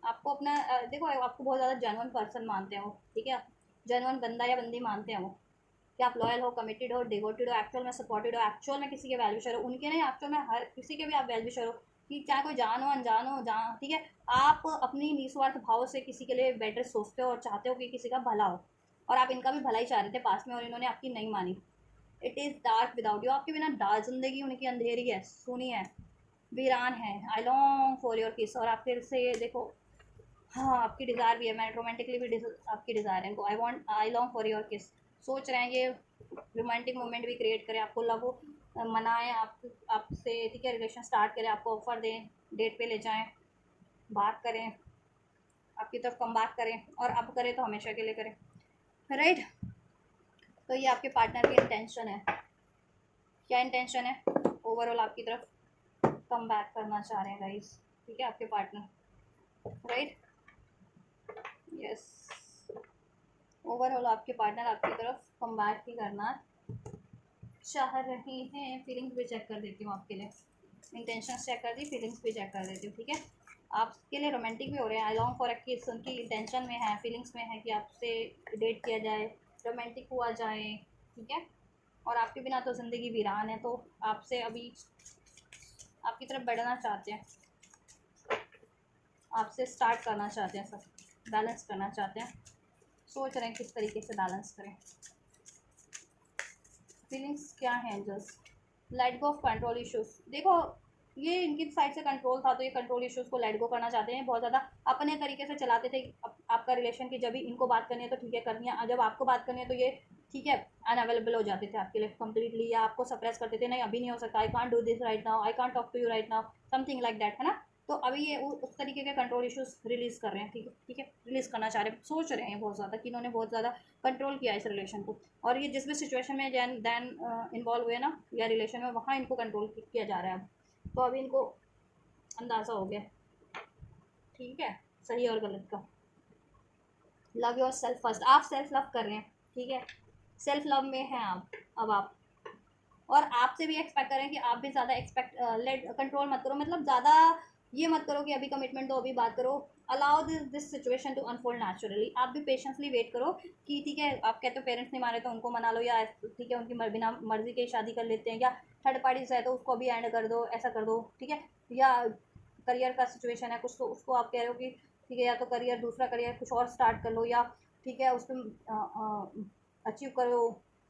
आपको अपना देखो, आपको बहुत ज़्यादा जेन्युइन पर्सन मानते हैं वो, ठीक है, जेन्युइन बंदा या बंदी मानते हैं वो, कि आप लॉयल हो, कमिटेड हो, डिवोटेड हो, एक्चुअल में सपोर्टेड हो, एक्चुअल में किसी के वेलविशर हो, उनके नहीं, एक्चुअल में हर किसी के भी आप वेलविशर हो, कि चाहे कोई जान हो अनजान हो, जान, ठीक है, आप अपनी निस्वार्थ भाव से किसी के लिए बेटर सोचते हो और चाहते हो कि किसी का भला हो, और आप इनका भी भला ही चाह रहे थे पास में, और इन्होंने आपकी नहीं मानी। It is dark without you. आपके बिना डार्क जिंदगी उनकी अंधेरी है, सुनी है, वीरान है। आई लॉन्ग फॉर योर किस। और आप फिर से देखो, हाँ आपकी डिज़ायर भी है, मैं रोमांटिकली भी आपकी डिज़ायर है इनको, आई लॉन्ग फॉर योर किस। सोच रहे हैं ये रोमांटिक मोमेंट भी क्रिएट करें, आपको लव मनाएं, आप आपसे, ठीक है, रिलेशन स्टार्ट करें, आपको ऑफर दें, डेट पे ले जाएं, बात करें, आपकी तरफ कम बात करें, और अब करें तो हमेशा के लिए करें, राइट। तो ये आपके पार्टनर की इंटेंशन है। क्या इंटेंशन है? ओवरऑल आपकी तरफ कम बैक करना चाह रहे हैं गाइस, ठीक है, आपके पार्टनर, राइट, यस। ओवरऑल आपके पार्टनर आपकी तरफ कम बैक ही करना चाह रहे हैं। फीलिंग्स भी चेक कर देती हूँ आपके लिए, इंटेंशंस चेक कर दी, फीलिंग्स भी चेक कर देती हूँ, ठीक है। आपके लिए रोमांटिक भी हो रहे हैं, आई लॉन्ग फॉर अ किस, उनकी इंटेंशन में है, फीलिंग्स में है कि आपसे डेट किया जाए, रोमांटिक हुआ जाए, ठीक है। और आपके बिना तो ज़िंदगी वीरान है, तो आपसे अभी आपकी तरफ बढ़ना चाहते हैं। आपसे स्टार्ट करना चाहते हैं, सब बैलेंस करना चाहते हैं, सोच रहे हैं किस तरीके से बैलेंस करें। फीलिंग्स क्या है angels? Let go of control issues. देखो ये इनकी साइड से कंट्रोल था, तो ये कंट्रोल इश्यूज को लेट गो करना चाहते हैं। बहुत ज़्यादा अपने तरीके से चलाते थे आपका रिलेशन की, जब भी इनको बात करनी है तो ठीक है करनी है, जब आपको बात करनी है तो ये ठीक है अनअवेलेबल हो जाते थे आपके लिए कम्प्लीटली, या आपको सप्रेस करते थे, नहीं अभी नहीं हो सकता, I can't do this right now, I can't talk to you right now, something like that, है ना। तो अभी ये उस तरीके के कंट्रोल इश्यूज रिलीज़ कर रहे हैं, ठीक है रिलीज़ करना चाह रहे हैं, सोच रहे हैं बहुत ज़्यादा कि इन्होंने बहुत ज़्यादा कंट्रोल किया इस रिलेशन को, और ये जिस भी सिचुएशन में दैन इन्वॉल्व हुए ना या रिलेशन में, वहाँ इनको कंट्रोल किया जा रहा है अब। तो अभी इनको अंदाज़ा हो गया, ठीक है, सही और गलत का। लव योर सेल्फ फर्स्ट, आप सेल्फ लव कर रहे हैं, ठीक है, सेल्फ लव में हैं आप अब आप, और आपसे भी एक्सपेक्ट करें कि आप भी ज़्यादा लेट कंट्रोल मत करो, मतलब ज़्यादा ये मत करो कि अभी कमिटमेंट दो अभी बात करो, allow this situation to unfold naturally. आप भी पेशेंसली वेट करो कि ठीक है, आप कहते हो पेरेंट्स नहीं माने तो उनको मना लो, या ठीक है उनकी बिना मर्जी के शादी कर लेते हैं, या थर्ड पार्टी से है तो उसको भी एंड कर दो, ऐसा कर दो, ठीक है, या करियर का सिचुएशन है कुछ, तो उसको आप कह रहे हो कि ठीक है या तो करियर दूसरा करियर कुछ और स्टार्ट कर लो, या ठीक है उस पर अचीव करो,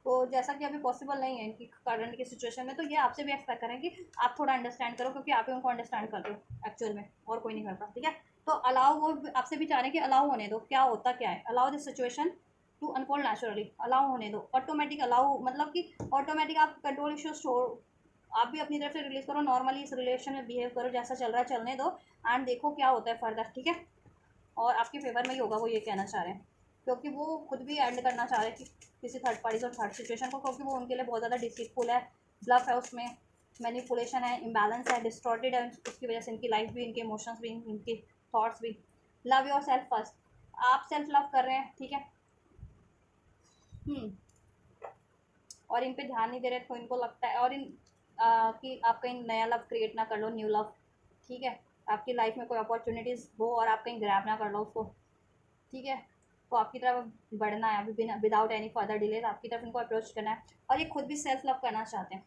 तो जैसा कि अभी पॉसिबल नहीं है इनकी करंट की सिचुएशन में, तो ये आपसे भी एक्सपेक्ट करें कि आप थोड़ा अंडरस्टैंड करो, क्योंकि आप ही उनको अंडरस्टैंड कर दो एक्चुअल में, और कोई नहीं करता, ठीक है। तो अलाउ, वो आपसे भी चाह रहे हैं कि अलाउ होने दो, क्या होता क्या है, allow this situation to unfold naturally, allow होने दो, ऑटोमेटिक अलाउ, मतलब कि ऑटोमेटिक आप कंट्रोल इश्यूज छोड़, आप भी अपनी तरफ से रिलीज करो, नॉर्मली इस रिलेशन में बिहेव करो, जैसा चल रहा है चलने दो, एंड देखो क्या होता है फर्दर, ठीक है, और आपके फेवर में ही होगा, वो ये कहना चाह रहे हैं, क्योंकि वो खुद भी एंड करना चाह रहे हैं कि किसी थर्ड पार्टी और थर्ड सिचुएशन को, क्योंकि वो उनके लिए बहुत ज़्यादा डिसीटफुल है, ब्लफ है उसमें, मैनिपुलेशन है, इम्बैलेंस है, डिस्टॉर्टेड है, उसकी वजह से इनकी लाइफ भी, इनके इमोशंस भी, इनके थॉट्स भी। लव योर सेल्फ फर्स्ट, आप सेल्फ लव कर रहे हैं, ठीक है, और इन पे ध्यान नहीं दे रहे, तो इनको लगता है, और कि आप कहीं नया लव क्रिएट ना कर लो, न्यू लव, ठीक है, आपकी लाइफ में कोई अपॉर्चुनिटीज़ हो और आप कहीं ग्रैब ना कर लो उसको, ठीक है, तो आपकी तरफ बढ़ना है अभी, बिना विदाउट एनी फर्दर डिले आपकी तरफ इनको अप्रोच करना है, और ये खुद भी सेल्फ लव करना चाहते हैं,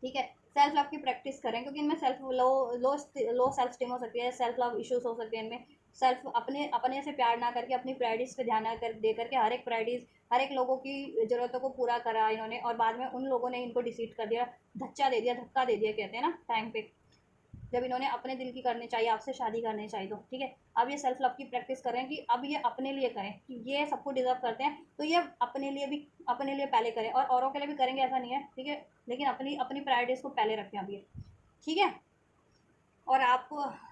ठीक है, सेल्फ लव की प्रैक्टिस करें, क्योंकि इनमें सेल्फ लो सेल्फ स्टीम हो सकती है, सेल्फ लव इश्यूज हो सकते हैं इनमें, सेल्फ अपने अपने से प्यार ना करके अपनी प्रायोरिटीज़ पे ध्यान ना कर दे करके हर एक प्रायोरिटीज़, हर एक लोगों की ज़रूरतों को पूरा करा इन्होंने, और बाद में उन लोगों ने इनको डिसीट कर दिया, धक्का दे दिया कहते हैं ना टाइम पे, जब इन्होंने अपने दिल की करनी चाहिए, आपसे शादी करनी चाहिए, तो ठीक है, अब ये सेल्फ लव की प्रैक्टिस करें कि अब ये अपने लिए करें, कि ये सबको डिजर्व करते हैं, तो ये अपने लिए भी, अपने लिए पहले करें, और औरों के लिए भी करेंगे ऐसा नहीं है, ठीक है, लेकिन अपनी अपनी प्रायोरिटीज़ को पहले रखें अब ये, ठीक है, और आप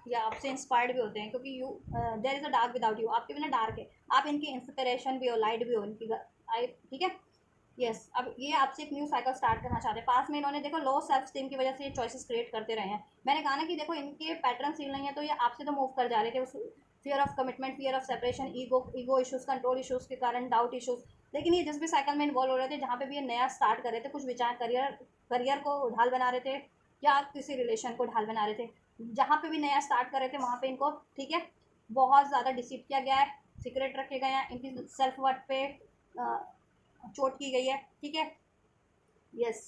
या आपसे इंस्पायर्ड भी होते हैं, क्योंकि you there is a dark without you, आपके बिना डार्क है, आप इनकी इंस्पिरेशन भी हो, लाइट भी हो इनकी, ठीक है, यस। अब ये आपसे एक न्यू साइकिल स्टार्ट करना चाहते हैं, पास में इन्होंने देखो लो सेल्फ स्टीम की वजह से ये चॉइसेस क्रिएट करते रहे हैं, मैंने कहा ना कि देखो इनके पैटर्न सील नहीं है, तो ये आपसे तो मूव कर जा रहे थे उस fear of commitment, fear of separation, ego issues, control issues के कारण, डाउट इशूज़, लेकिन ये जिस भी साइकिल में इन्वॉल्व हो रहे थे, जहाँ पे भी ये नया स्टार्ट कर रहे थे, कुछ विचार करियर करियर को ढाल बना रहे थे, या किसी रिलेशन को ढाल बना रहे थे, जहाँ पे भी नया स्टार्ट कर रहे थे वहाँ पे इनको, ठीक है, बहुत ज़्यादा डिसीट किया गया है, सीक्रेट रखे गए हैं, इनकी सेल्फ वर्थ पे चोट की गई है, ठीक है, यस।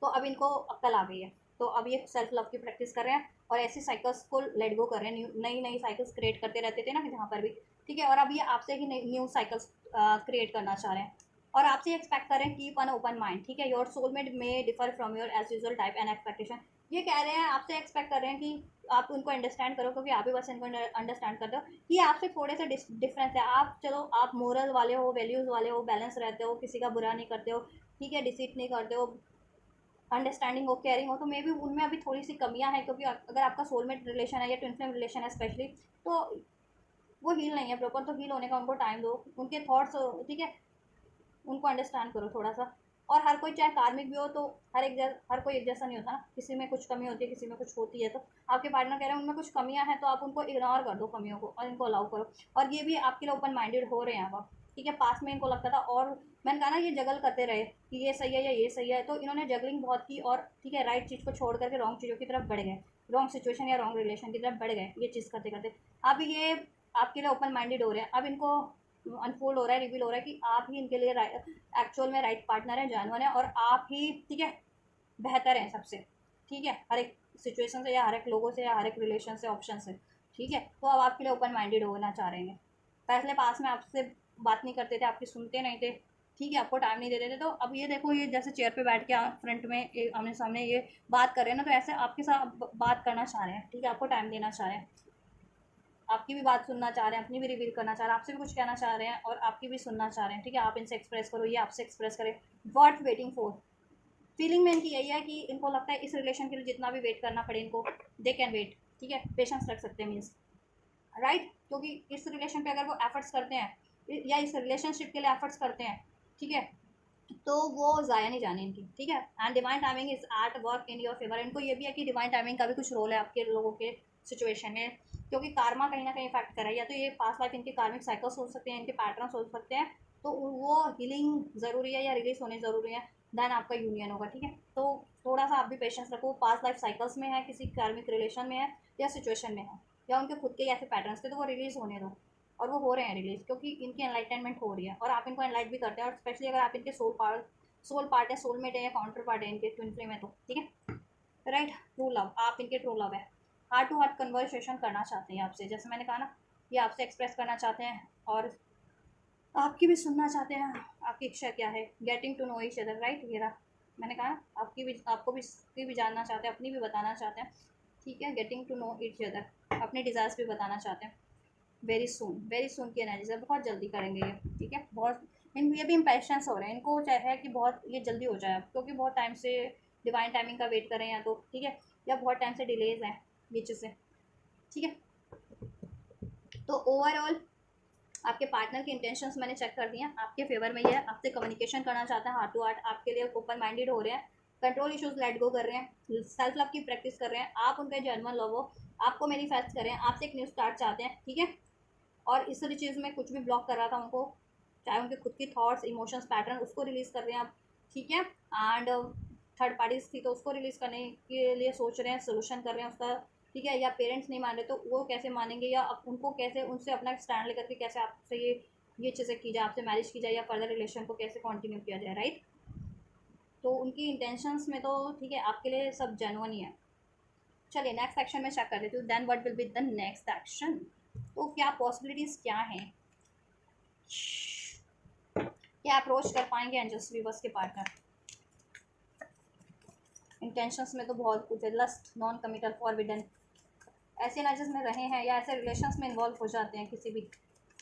तो अब इनको अक्ल आ गई है, तो अब ये सेल्फ लव की प्रैक्टिस कर रहे हैं, और ऐसी साइकिल्स को लेट गो कर रहे हैं, नई नई साइकिल्स क्रिएट करते रहते थे ना जहाँ पर भी, ठीक है, और अब ये आपसे ही न्यू साइकिल्स क्रिएट करना चाह रहे हैं, और आपसे एक्सपेक्ट कर रहे हैं कीप अन ओपन माइंड, ठीक है, your soulmate may differ from your age usual type and expectation, ये कह रहे हैं आपसे एक्सपेक्ट कर रहे हैं कि आप उनको अंडरस्टैंड करो, क्योंकि आप ही बस इनको अंडरस्टैंड करते हो कि आपसे थोड़े से डिफरेंस है, आप चलो आप मोरल वाले हो, वैल्यूज़ वाले हो, बैलेंस रहते हो, किसी का बुरा नहीं करते हो, ठीक है, डिसीट नहीं करते हो, अंडरस्टैंडिंग हो, केयरिंग हो, तो मे बी उनमें अभी थोड़ी सी कमियां हैं, क्योंकि अगर आपका सोलमेट रिलेशन है या ट्विन फ्लेम रिलेशन है स्पेशली, तो वो हील नहीं है प्रॉपर, तो हील होने का उनको टाइम दो, उनके थॉट्स, ठीक है, उनको अंडरस्टैंड करो थोड़ा सा, और हर कोई चाहे कार्मिक भी हो तो हर कोई एक जैसा नहीं होता ना, किसी में कुछ कमी होती है, किसी में कुछ होती है, तो आपके पार्टनर कह रहे हैं उनमें कुछ कमियां हैं, तो आप उनको इग्नोर कर दो कमियों को, और इनको अलाउ करो, और ये भी आपके लिए ओपन माइंडेड हो रहे हैं अब, ठीक है, पास में इनको लगता था, और मैंने कहा ना ये जगल करते रहे कि ये सही है या ये सही है, तो इन्होंने जगलिंग बहुत की, और ठीक है राइट चीज़ को छोड़ करके रॉन्ग चीज़ों की तरफ बढ़ गए, रॉन्ग सिचुएशन या रॉन्ग रिलेशन की तरफ बढ़ गए, ये चीज़ करते करते अब ये आपके लिए ओपन माइंडेड हो रहे हैं, अब इनको अनफोल्ड हो रहा है, रिवील हो रहा है कि आप ही इनके लिए एक्चुअल में राइट पार्टनर है, जानवर है, और आप ही, ठीक है, बेहतर हैं सबसे, ठीक है, हर एक सिचुएशन से, या हर एक लोगों से, या हर एक रिलेशन से, ऑप्शन से, ठीक है। तो अब आपके लिए ओपन माइंडेड होना चाह रहे हैं। पहले पास में आपसे बात नहीं करते थे, आपकी सुनते नहीं थे, ठीक है, आपको टाइम नहीं देते थे। तो अब ये देखो, ये जैसे चेयर पे बैठ के फ्रंट में आमने सामने ये बात कर रहे हैं ना, तो ऐसे आपके साथ बात करना चाह रहे हैं, ठीक है, आपको टाइम देना चाह रहे हैं, आपकी भी बात सुनना चाह रहे हैं, अपनी भी रिवील करना चाह रहे हैं, आपसे भी कुछ कहना चाह रहे हैं और आपकी भी सुनना चाह रहे हैं, ठीक है। आप इनसे एक्सप्रेस करो, ये आपसे एक्सप्रेस करें। व्हाट वेटिंग फॉर, फीलिंग में इनकी यही है कि इनको लगता है इस रिलेशन के लिए जितना भी वेट करना पड़े इनको, दे कैन वेट, ठीक है, पेशेंस रख सकते हैं मीन्स, राइट। क्योंकि इस रिलेशन पे अगर वो एफर्ट्स करते हैं या इस रिलेशनशिप के लिए एफर्ट्स करते हैं, ठीक है, तो वो ज़ाया नहीं जाने इनकी, ठीक है। And divine timing is at work in your favour. इनको ये भी है कि डिवाइन टाइमिंग का भी कुछ रोल है आपके लोगों के सिचुएशन में, क्योंकि कार्मा कहीं ना कहीं इफेक्ट कर रहा है। या तो ये पास्ट लाइफ इनके कार्मिक साइकिल्स हो सकते हैं, इनके पैटर्न्स हो सकते हैं, तो वो हीलिंग ज़रूरी है या रिलीज होने ज़रूरी है, देन आपका यूनियन होगा, ठीक है। तो थोड़ा सा आप भी पेशेंस रखो, पास्ट लाइफ साइकिल्स में है, किसी कार्मिक रिलेशन में है या सिचुएशन में है, या उनके खुद के ऐसे पैटर्न्स थे, तो वो रिलीज होने दो। और वो हो रहे हैं रिलीज, क्योंकि इनकी एनलाइटमेंट हो रही है और आप इनको एनलाइट भी करते हैं। और स्पेशली अगर आप इनके सोल पार्ट है, सोलमेट है या काउंटर पार्ट है इनके ट्विन फ्लेम है, तो ठीक है, राइट। ट्रू लव, आप इनके ट्रू लव है। हार्ट टू हार्ट कन्वर्सेशन करना चाहते हैं आपसे, जैसे मैंने कहा ना, ये आपसे एक्सप्रेस करना चाहते हैं और आपकी भी सुनना चाहते हैं। आपकी इच्छा क्या है, getting to know each other, right. ये रहा, मैंने कहा ना, आपकी भी, आपको भी, की भी जानना चाहते हैं, अपनी भी बताना चाहते हैं, ठीक है। Getting to know each other, अपने डिज़ायर्स भी बताना चाहते हैं। वेरी सुन की एनर्जी से बहुत जल्दी करेंगे ये, ठीक है। बहुत ये भी इम्पेशंस हो रहे हैं, इनको चाहे कि बहुत ये जल्दी हो जाए, क्योंकि बहुत टाइम से डिवाइन टाइमिंग का वेट कर रहे हैं, या तो ठीक है, या बहुत टाइम से डिलेज हैं ये चीज़ें, ठीक है। तो ओवरऑल आपके पार्टनर के इंटेंशंस मैंने चेक कर दिए हैं, आपके फेवर में ये है, आपसे कम्युनिकेशन करना चाहते हैं हार्ट टू हार्ट, आपके लिए ओपन माइंडेड हो रहे हैं, कंट्रोल इश्यूज लेट गो कर रहे हैं, सेल्फ लव की प्रैक्टिस कर रहे हैं, आप उनके जेन्युइन लव हो, आपको मैनिफेस्ट कर रहे हैं, आपसे एक न्यू स्टार्ट चाहते हैं, ठीक है। और इस चीज़ में कुछ भी ब्लॉक कर रहा था उनको, चाहे उनके खुद की थॉट्स, इमोशंस, पैटर्न, उसको रिलीज़ कर रहे हैं आप, ठीक है। एंड थर्ड पार्टीज थी तो उसको रिलीज़ करने के लिए सोच रहे हैं, सोल्यूशन कर रहे हैं उसका, ठीक है। या पेरेंट्स नहीं मान रहे तो वो कैसे मानेंगे, या उनको कैसे, उनसे अपना स्टैंड लेकर के कैसे आपसे ये चीज़ें की जाए, आपसे मैरिज की जाए या फर्दर रिलेशन को कैसे कंटिन्यू किया जाए, राइट। तो उनकी इंटेंशंस में तो ठीक है, आपके लिए सब जेन्युइन ही है। चलिए नेक्स्ट एक्शन में चेक कर लेती हूँ, then what will be the next action. तो क्या पॉसिबिलिटीज़ क्या हैं, क्या अप्रोच कर पाएंगे एंजल्स वीवर्स के पार्टनर। इंटेंशंस में तो बहुत कुछ है, लस्ट, नॉन कमिटल, फॉरबिडन, ऐसे एनर्जीज में रहे हैं या ऐसे रिलेशंस में इन्वॉल्व हो जाते हैं किसी भी,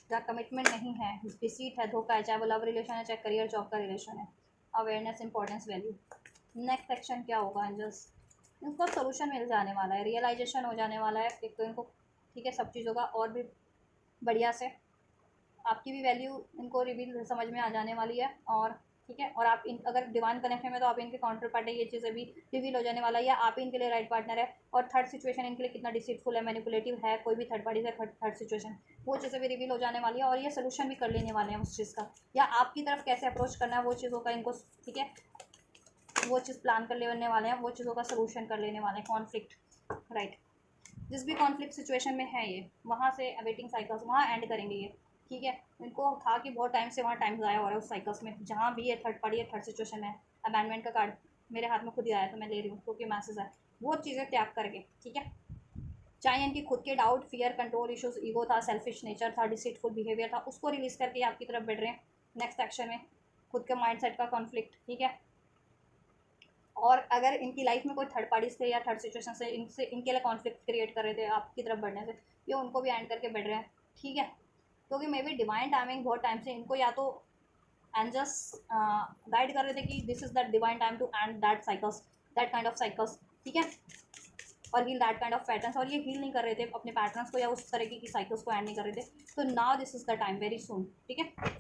जहाँ कमिटमेंट नहीं है, डिसीट है, धोखा है, चाहे वो लव रिलेशन है, चाहे करियर जॉब का रिलेशन है। Awareness, importance, value. Next action क्या होगा एंजल्स, इनको सोल्यूशन मिल जाने वाला है, रियलाइजेशन हो जाने वाला है एक तो इनको, ठीक है, सब चीज़ों का और भी बढ़िया से, आपकी भी वैल्यू इनको रिवील समझ में आ जाने वाली है। और ठीक है, और आप इन अगर डिवाइन कनेक्शन में तो आप इनके काउंटर पार्ट है, ये चीज़ें भी रिवील हो जाने वाला है, या आप ही इनके लिए राइट पार्टनर है। और थर्ड सिचुएशन इनके लिए कितना डिसीटफुल है, मैनिपुलेटिव है, कोई भी थर्ड पार्टी से थर्ड सिचुएशन, वो चीज़ें भी रिवील हो जाने वाली है। और ये सोल्यूशन भी कर लेने वाले हैं उस चीज़ का, या आपकी तरफ कैसे अप्रोच करना है वो चीज़ों का इनको, ठीक है, वो चीज़ प्लान कर लेने वाले हैं, वो चीज़ों का सोल्यूशन कर लेने वाले हैं। कॉन्फ्लिक्ट, राइट, जिस भी कॉन्फ्लिक्ट सिचुएशन में है ये, वहाँ से अवेटिंग साइकिल्स वहाँ एंड करेंगे ये, ठीक है। इनको था कि बहुत टाइम से वहाँ टाइम ज़ाया हो रहा है उस साइकिल्स में, जहाँ भी ये थर्ड पार्टी है, थर्ड सिचुएशन है। अबैंडमेंट का कार्ड मेरे हाथ में खुद ही आया तो मैं ले रही हूँ, क्योंकि मैसेज है, वो चीज़ें त्याग करके, ठीक है। चाहे इनकी खुद के doubt, fear, control issues, ego था, सेल्फिश नेचर था, डिसीटफुल बिहेवियर था, उसको रिलीज़ करके आपकी तरफ बढ़ रहे हैं नेक्स्ट एक्शन में। खुद के माइंडसेट का कॉन्फ्लिक्ट, ठीक है। और अगर इनकी लाइफ में कोई थर्ड पार्टीज थे या थर्ड सिचुएशन से इनसे, इनके लिए कॉन्फ्लिक्ट क्रिएट कर रहे थे आपकी तरफ बढ़ने से, ये उनको भी एंड करके बैठ रहे हैं, ठीक है। क्योंकि मे बी डिवाइन टाइमिंग बहुत टाइम से इनको, या तो एंजल्स गाइड कर रहे थे कि this is that divine time to end that cycles, that kind of cycles, ठीक है, और heal that kind of patterns. और ये हील नहीं कर रहे थे अपने पैटर्न्स को या उस तरीके की साइकिल्स को एंड नहीं कर रहे थे। तो now this is the time, very soon, ठीक है।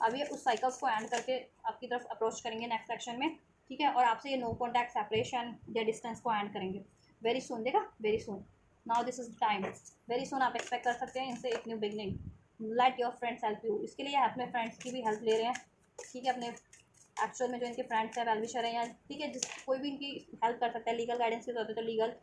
अब ये उस साइकिल्स को एंड करके आपकी तरफ अप्रोच करेंगे नेक्स्ट सेक्शन में, ठीक है। और आपसे ये नो कॉन्टैक्ट, सेपरेशन या डिस्टेंस को एंड करेंगे वेरी सून, देखा, very soon. Now this is time, very soon आप एक्सपेक्ट कर सकते हैं इनसे एक new beginning. Let your friends help you, इसके लिए अपने फ्रेंड्स की भी हेल्प ले रहे हैं, ठीक है। अपने एक्चुअल में जो इनके फ्रेंड्स हैं, वेलविशर हैं, या ठीक है, जिस कोई भी इनकी हेल्प कर सकता है। लीगल गाइडेंस की जरूरत है तो लीगल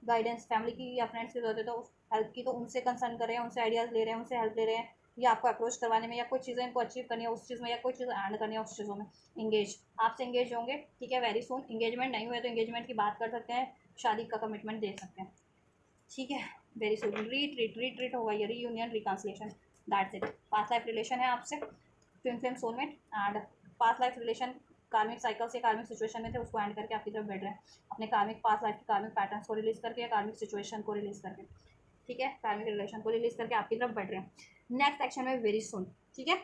गाइडेंस, फैमिली की या फ्रेंड्स की जरूरत है तो हेल्प की, तो उनसे कंसर्न कर रहे हैं, उनसे आइडियाज़ ले रहे हैं, उनसे हेल्प ले रहे हैं, या आपको अप्रोच करवाने में, या कोई चीज़ें इनको अचीव करनी है उस चीज़ में, या कोई चीज़ एंड करनी है उस चीज़ों में। इंगेज, आपसे इंगेज होंगे, ठीक है, वेरी सून। इंगेजमेंट नहीं हुए तो इंगेजमेंट की बात कर सकते हैं, शादी का कमिटमेंट दे सकते हैं, ठीक है। वेरी सुन, रीट्रीट होगा ये, reunion, reconciliation, that's it. Past life relation है आपसे, twin flame soulmate, and past life relation कार्मिक साइकिल से कार्मिक सिचुएशन में थे, उसको एंड करके आपकी तरफ बढ़ रहे हैं अपने कार्मिक पास्ट लाइफ के कार्मिक पैटर्न्स को रिलीज करके या कार्मिक सिचुएशन को रिलीज करके, ठीक है, कार्मिक रिलेशन को रिलीज करके आपकी तरफ बढ़ रहे हैं नेक्स्ट एक्शन में वेरी सुन, ठीक है।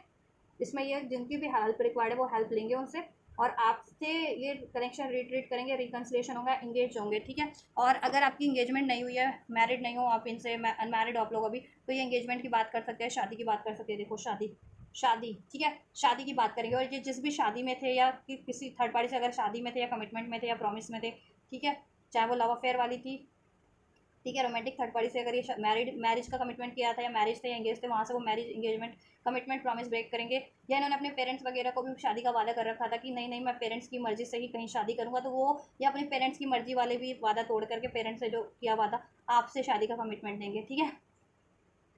इसमें ये जिनकी भी हेल्प रिक्वायर्ड है वो हेल्प लेंगे उनसे, और आपसे ये कनेक्शन रिट्रीट करेंगे, रिकन्सिलेशन होगा, एंगेज होंगे, ठीक है। और अगर आपकी इंगेजमेंट नहीं हुई है, मैरिड नहीं हो आप इनसे, अनमैरिड आप लोग अभी, तो ये इंगेजमेंट की बात कर सकते हैं, शादी की बात कर सकते हैं। देखो शादी ठीक है, शादी की बात करेंगे। और ये जिस भी शादी में थे या किसी थर्ड पार्टी से अगर शादी में थे या कमिटमेंट में थे या प्रॉमिस में थे, ठीक है, चाहे वो लव अफेयर वाली थी, ठीक है, रोमांटिक थर्ड पार्टी से अगर ये मैरिज का कमिटमेंट किया था या मैरिज थे या एंगेज थे, वहाँ से वो marriage engagement commitment promise break करेंगे। या इन्होंने अपने पेरेंट्स वगैरह को भी शादी का वादा कर रखा था कि नहीं मैं पेरेंट्स की मर्जी से ही कहीं शादी करूँगा, तो वो या अपने पेरेंट्स की मर्जी वाले भी वादा तोड़ करके पेरेंट्स से जो किया वादा आपसे शादी का कमिटमेंट देंगे, ठीक है।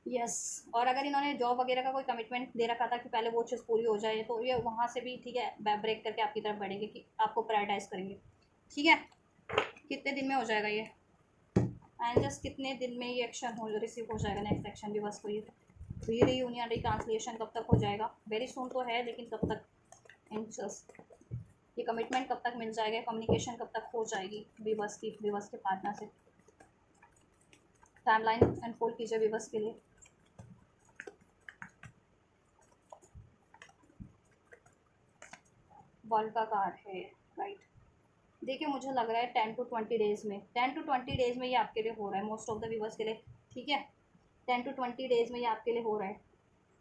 यस, और अगर इन्होंने जॉब वगैरह का कोई कमिटमेंट दे रखा था कि पहले वो चीज़ पूरी हो जाए, तो ये वहाँ से भी, ठीक है, ब्रेक करके आपकी तरफ बढ़ेंगे कि आपको प्रायोरिटाइज करेंगे, ठीक है। कितने दिन में हो जाएगा ये, एंड जस्ट कितने दिन में ये एक्शन हो रिसीव हो जाएगा, नेक्स्ट एक्शन भी बस कोई रीयूनियन, रिकॉन्सिलेशन कब तक हो जाएगा, वेरी सून तो है लेकिन कब तक, एंड जस्ट ये कमिटमेंट कब तक मिल जाएगा, कम्युनिकेशन कब तक हो जाएगी विवश के पार्टनर से। टाइमलाइन अनफोल्ड कीजिए विवश के लिए। वर्ल्ड का कार्ड है, राइट। देखिए मुझे लग रहा है 10 to 20 डेज़ में, 10 to 20 डेज़ में ये आपके लिए हो रहा है, मोस्ट ऑफ द व्यूवर्स के लिए, ठीक है। 10 to 20 डेज़ में ये आपके लिए हो रहा है।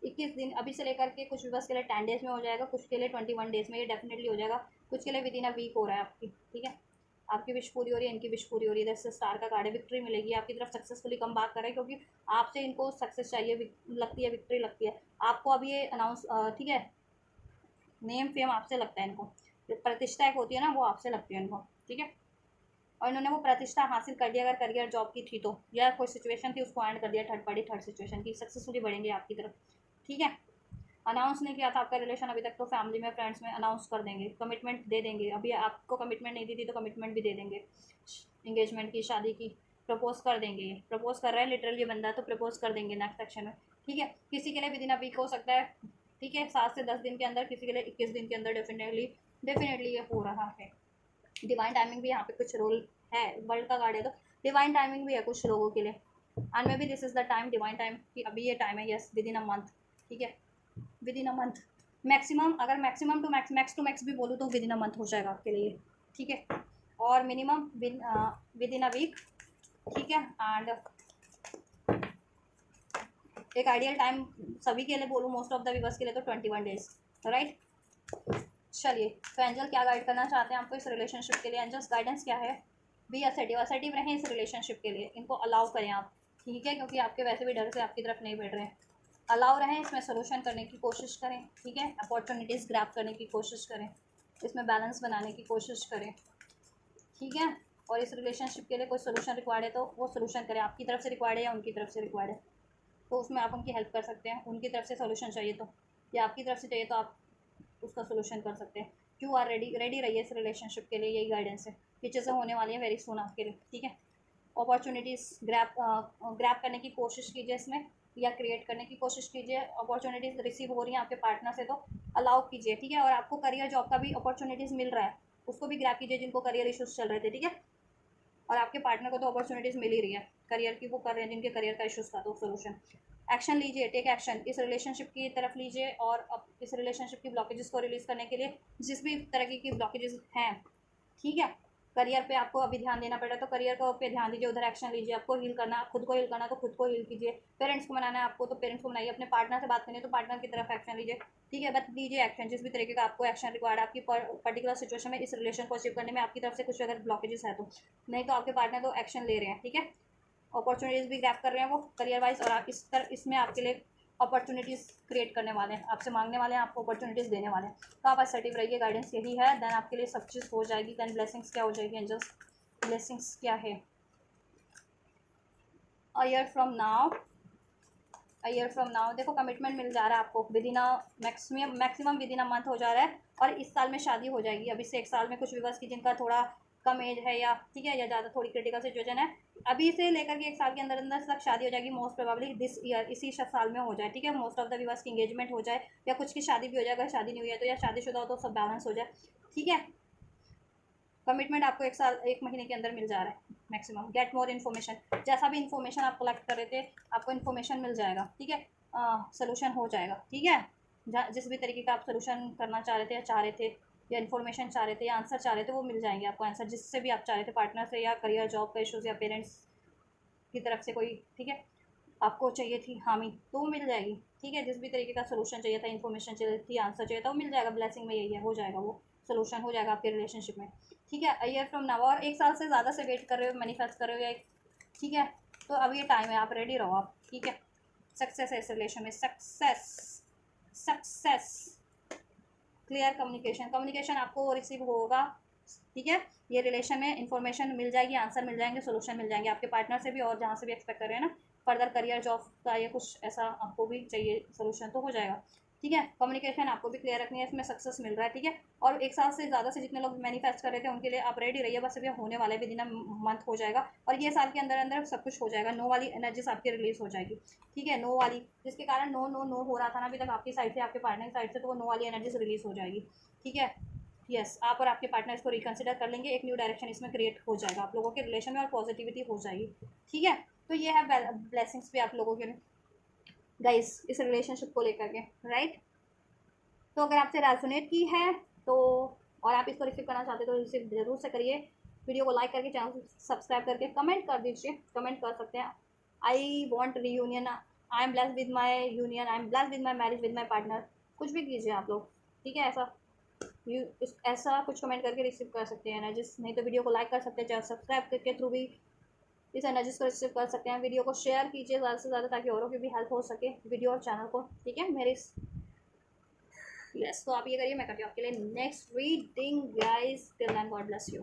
21 दिन अभी से लेकर के, कुछ व्यूवर्स के लिए 10 डेज़ में हो जाएगा, कुछ के लिए 21 डेज़ में ये डेफिनेटली हो जाएगा, कुछ के लिए विद इन अ वीक हो रहा है आपकी, ठीक है। आपकी विश पूरी हो रही है, इनकी विश पूरी हो रही है। जैसे स्टार का कार्ड है, विक्ट्री मिलेगी आपकी तरफ, सक्सेसफुली कम बैक करें, क्योंकि आपसे इनको सक्सेस चाहिए, लगती है विक्ट्री लगती है आपको। अब ये अनाउंस, ठीक है, नेम फेम आपसे लगता है इनको, प्रतिष्ठा एक होती है ना, वो आपसे लगती है इनको, ठीक है। और इन्होंने वो प्रतिष्ठा हासिल कर दिया, अगर करियर जॉब की थी तो, या कोई सिचुएशन थी उसको एंड कर दिया, थर्ड पार्टी थर्ड सिचुएशन की, सक्सेसफुली बढ़ेंगे आपकी तरफ, ठीक है। अनाउंस नहीं किया था आपका रिलेशन अभी तक, तो फैमिली में, फ्रेंड्स में अनाउंस कर देंगे, कमिटमेंट दे देंगे। अभी आपको कमिटमेंट नहीं दी थी तो कमिटमेंट भी दे देंगे, इंगेजमेंट की, शादी की, प्रपोज कर देंगे। प्रपोज कर रहा है लिटरली बंदा, तो प्रपोज कर देंगे नेक्स्ट सेक्शन में, ठीक है। किसी के लिए विद इन अ वीक हो सकता है, ठीक है, 7 से 10 दिन के अंदर, किसी के लिए 21 दिन के अंदर, डेफिनेटली ये हो रहा है। डिवाइन टाइमिंग भी यहाँ पे कुछ रोल है, वर्ल्ड का कार्ड है तो डिवाइन टाइमिंग भी है कुछ लोगों के लिए, and may be this is the time, divine time, कि अभी ये टाइम है, yes, within a month, ठीक है, within a month maximum, अगर maximum to max to max भी बोलूँ तो विद इन अ मंथ हो जाएगा आपके लिए, ठीक है। और minimum within a week, ठीक है। एंड एक आइडियल टाइम सभी के लिए बोलूँ, मोस्ट ऑफ द व्यूअर्स के लिए तो 21 डेज, राइट। चलिए, तो एंजल क्या गाइड करना चाहते हैं आपको इस रिलेशनशिप के लिए, एंजल्स गाइडेंस क्या है, बी असर्टिव रहें इस रिलेशनशिप के लिए, इनको अलाउ करें आप, ठीक है, क्योंकि आपके वैसे भी डर से आपकी तरफ नहीं बढ़ रहे हैं। अलाउ रहें, इसमें सोल्यूशन करने की कोशिश करें, ठीक है, अपॉर्चुनिटीज़ ग्रैब करने की कोशिश करें, इसमें बैलेंस बनाने की कोशिश करें, ठीक है। और इस रिलेशनशिप के लिए कोई सोल्यूशन रिक्वायर्ड है तो वो सोल्यूशन करें, आपकी तरफ से रिक्वायर्ड है या उनकी तरफ से रिक्वायर्ड है, तो उसमें आप उनकी हेल्प कर सकते हैं। उनकी तरफ से सोल्यूशन चाहिए तो, या आपकी तरफ से चाहिए तो आप उसका सोल्यूशन कर सकते हैं। यू आर रेडी रहिए इस रिलेशनशिप के लिए, यही गाइडेंस है। ये चीज़ें होने वाली हैं वेरी सून आपके लिए, ठीक है। अपॉर्चुनिटीज़ ग्रैब करने की कोशिश कीजिए इसमें, या क्रिएट करने की कोशिश कीजिए। अपॉर्चुनिटीज़ रिसीव हो रही हैं आपके पार्टनर से तो अलाउ कीजिए, ठीक है। और आपको करियर जॉब का भी अपॉर्चुनिटीज़ मिल रहा है, उसको भी ग्रैब कीजिए, जिनको करियर इशूज़ चल रहे थे, ठीक है। और आपके पार्टनर को तो अपॉर्चुनिटीज़ मिल ही रही है करियर की, वो कर रहे हैं जिनके करियर का इशूज़ था, तो सोल्यूशन, एक्शन लीजिए, टेक एक्शन, इस रिलेशनशिप की तरफ लीजिए। और अब इस रिलेशनशिप की ब्लॉकेजेस को रिलीज़ करने के लिए, जिस भी तरह की ब्लॉकेजेस हैं, ठीक है, करियर पे आपको अभी ध्यान देना पड़ रहा है तो करियर को पे ध्यान दीजिए, उधर एक्शन लीजिए। आपको हील करना, खुद को हील करना तो खुद को हील कीजिए। पेरेंट्स को मनाना है आपको तो पेरेंट्स को मनाइए। अपने पार्टनर से बात करनी है तो पार्टनर की तरफ एक्शन लीजिए, ठीक है। बट लीजिए एक्शन, जिस भी तरीके का आपको एक्शन रिक्वायर्ड है आपकी पर्टिकुलर सिचुएशन में, इस रिलेशन को अचीव करने में आपकी तरफ से कुछ अगर ब्लॉकेजेस है तो, नहीं तो आपके पार्टनर तो एक्शन ले रहे हैं, ठीक है। अपॉर्चुनिटीज़ भी ग्रैब कर रहे हैं वो करियर वाइज, और आप इसमें आपके लिए अपॉर्चुनिटीज़ क्रिएट करने वाले हैं, आपसे मांगने वाले हैं, आपको अपॉर्चुनिटीज़ देने वाले हैं। तो आप असर्टिव रहिए, गाइडेंस यही है। देन आपके लिए सब चीज़ हो जाएगी। देन ब्लेसिंग्स क्या हो जाएगी एंजल्स, ब्लेसिंग्स क्या है, अ ईयर फ्रॉम नाउ, देखो कमिटमेंट मिल जा रहा है आपको with in a maximum with in a month हो जा रहा है। और इस साल में शादी हो जाएगी, अभी से 1 साल में। कुछ व्यूअर्स की जिनका थोड़ा कम एज है या ठीक है, या ज़्यादा थोड़ी क्रिटिकल सिचुएशन है, अभी से लेकर के 1 साल के अंदर अंदर तक शादी हो जाएगी। मोस्ट प्रोबेबली दिस ईयर, इसी साल में हो जाए, ठीक है। मोस्ट ऑफ द व्यूअर्स की इंगेजमेंट हो जाए या कुछ की शादी भी हो जाए, अगर शादी नहीं हुई है तो, या शादीशुदा हो तो सब बैलेंस हो जाए, ठीक है। कमिटमेंट आपको 1 महीने के अंदर मिल जा रहा है मैक्सिमम। गेट मोर इन्फॉर्मेशन, जैसा भी इन्फॉर्मेशन आप कलेक्ट कर रहे थे आपको इन्फॉर्मेशन मिल जाएगा, ठीक है। सोल्यूशन हो जाएगा, ठीक है। जिस भी तरीके का आप सोल्यूशन करना चाह रहे थे या चाह रहे थे, या इन्फॉर्मेशन चाह रहे थे या आंसर चाह रहे थे, वो मिल जाएंगे आपको आंसर, जिससे भी आप चाह रहे थे, पार्टनर से या करियर जॉब का इशूज़ या पेरेंट्स की तरफ से कोई, ठीक है, आपको चाहिए थी हामी, तो वो मिल जाएगी, ठीक है। जिस भी तरीके का सोल्यूशन चाहिए था, इन्फॉर्मेशन चाहिए थी, आंसर चाहिए था, वो मिल जाएगा। ब्लेसिंग में यही है, हो जाएगा, वो सोल्यूशन हो जाएगा आपके रिलेशनशिप में, ठीक है। ईयर फ्रॉम नाउ, और 1 साल से ज़्यादा से वेट कर रहे हो, मैनिफेस्ट कर रहे हो या ठीक है, तो अब ये टाइम है, आप रेडी रहो आप, ठीक है। सक्सेस है इस रिलेशन में, success, success. Clear communication, communication आपको रिसीव होगा, ठीक है। ये रिलेशन में इन्फॉर्मेशन मिल जाएगी, आंसर मिल जाएंगे, सोल्यूशन मिल जाएंगे आपके पार्टनर से भी, और जहाँ से भी एक्सपेक्ट कर रहे हैं ना, फर्दर करियर जॉब का या कुछ ऐसा आपको भी चाहिए सोल्यूशन, तो हो जाएगा, ठीक है। कम्युनिकेशन आपको भी क्लियर रखनी है, इसमें सक्सेस मिल रहा है, ठीक है। और 1 साल से ज़्यादा से जितने लोग मैनिफेस्ट कर रहे थे उनके लिए आप रेडी रहिए, बस अभी होने वाला है, विद इन अ मंथ हो जाएगा, और ये साल के अंदर अंदर सब कुछ हो जाएगा। नो वाली एनर्जीज आपकी रिलीज हो जाएगी, ठीक है। नो वाली, जिसके कारण नो नो नो हो रहा था ना अभी तक आपकी साइड से, आपके पार्टनर की साइड से, तो वो नो वाली एनर्जीज रिलीज हो जाएगी, ठीक है। यस, आप और आपके पार्टनर इसको रिकंसिडर कर लेंगे, एक न्यू डायरेक्शन इसमें क्रिएट हो जाएगा आप लोगों के रिलेशन में, और पॉजिटिविटी हो जाएगी, ठीक है। तो ये है ब्लेसिंग्स भी आप लोगों के लिए गाइस इस रिलेशनशिप को लेकर के, राइट। तो अगर आपसे रेजोनेट की है तो, और आप इसको रिसीव करना चाहते हो तो रिसीव जरूर से करिए। वीडियो को लाइक करके, चैनल को सब्सक्राइब करके कमेंट कर दीजिए, कमेंट कर सकते हैं, I want reunion, I am blessed with my union, I am blessed with my marriage with my partner, कुछ भी कीजिए आप लोग, ठीक है। ऐसा कुछ कमेंट करके रिसीव कर सकते हैं एनर्जीज, नहीं तो वीडियो को लाइक कर सकते हैं, चैनल सब्सक्राइब करके थ्रू भी इस एनर्जीज को रिसीव कर सकते हैं। वीडियो को शेयर कीजिए ज़्यादा से ज़्यादा, ताकि औरों की भी हेल्प हो सके, वीडियो और चैनल को, ठीक है। मेरे यस, तो आप ये करिए, मैं करती हूँ आपके लिए next reading guys. Till then God bless you.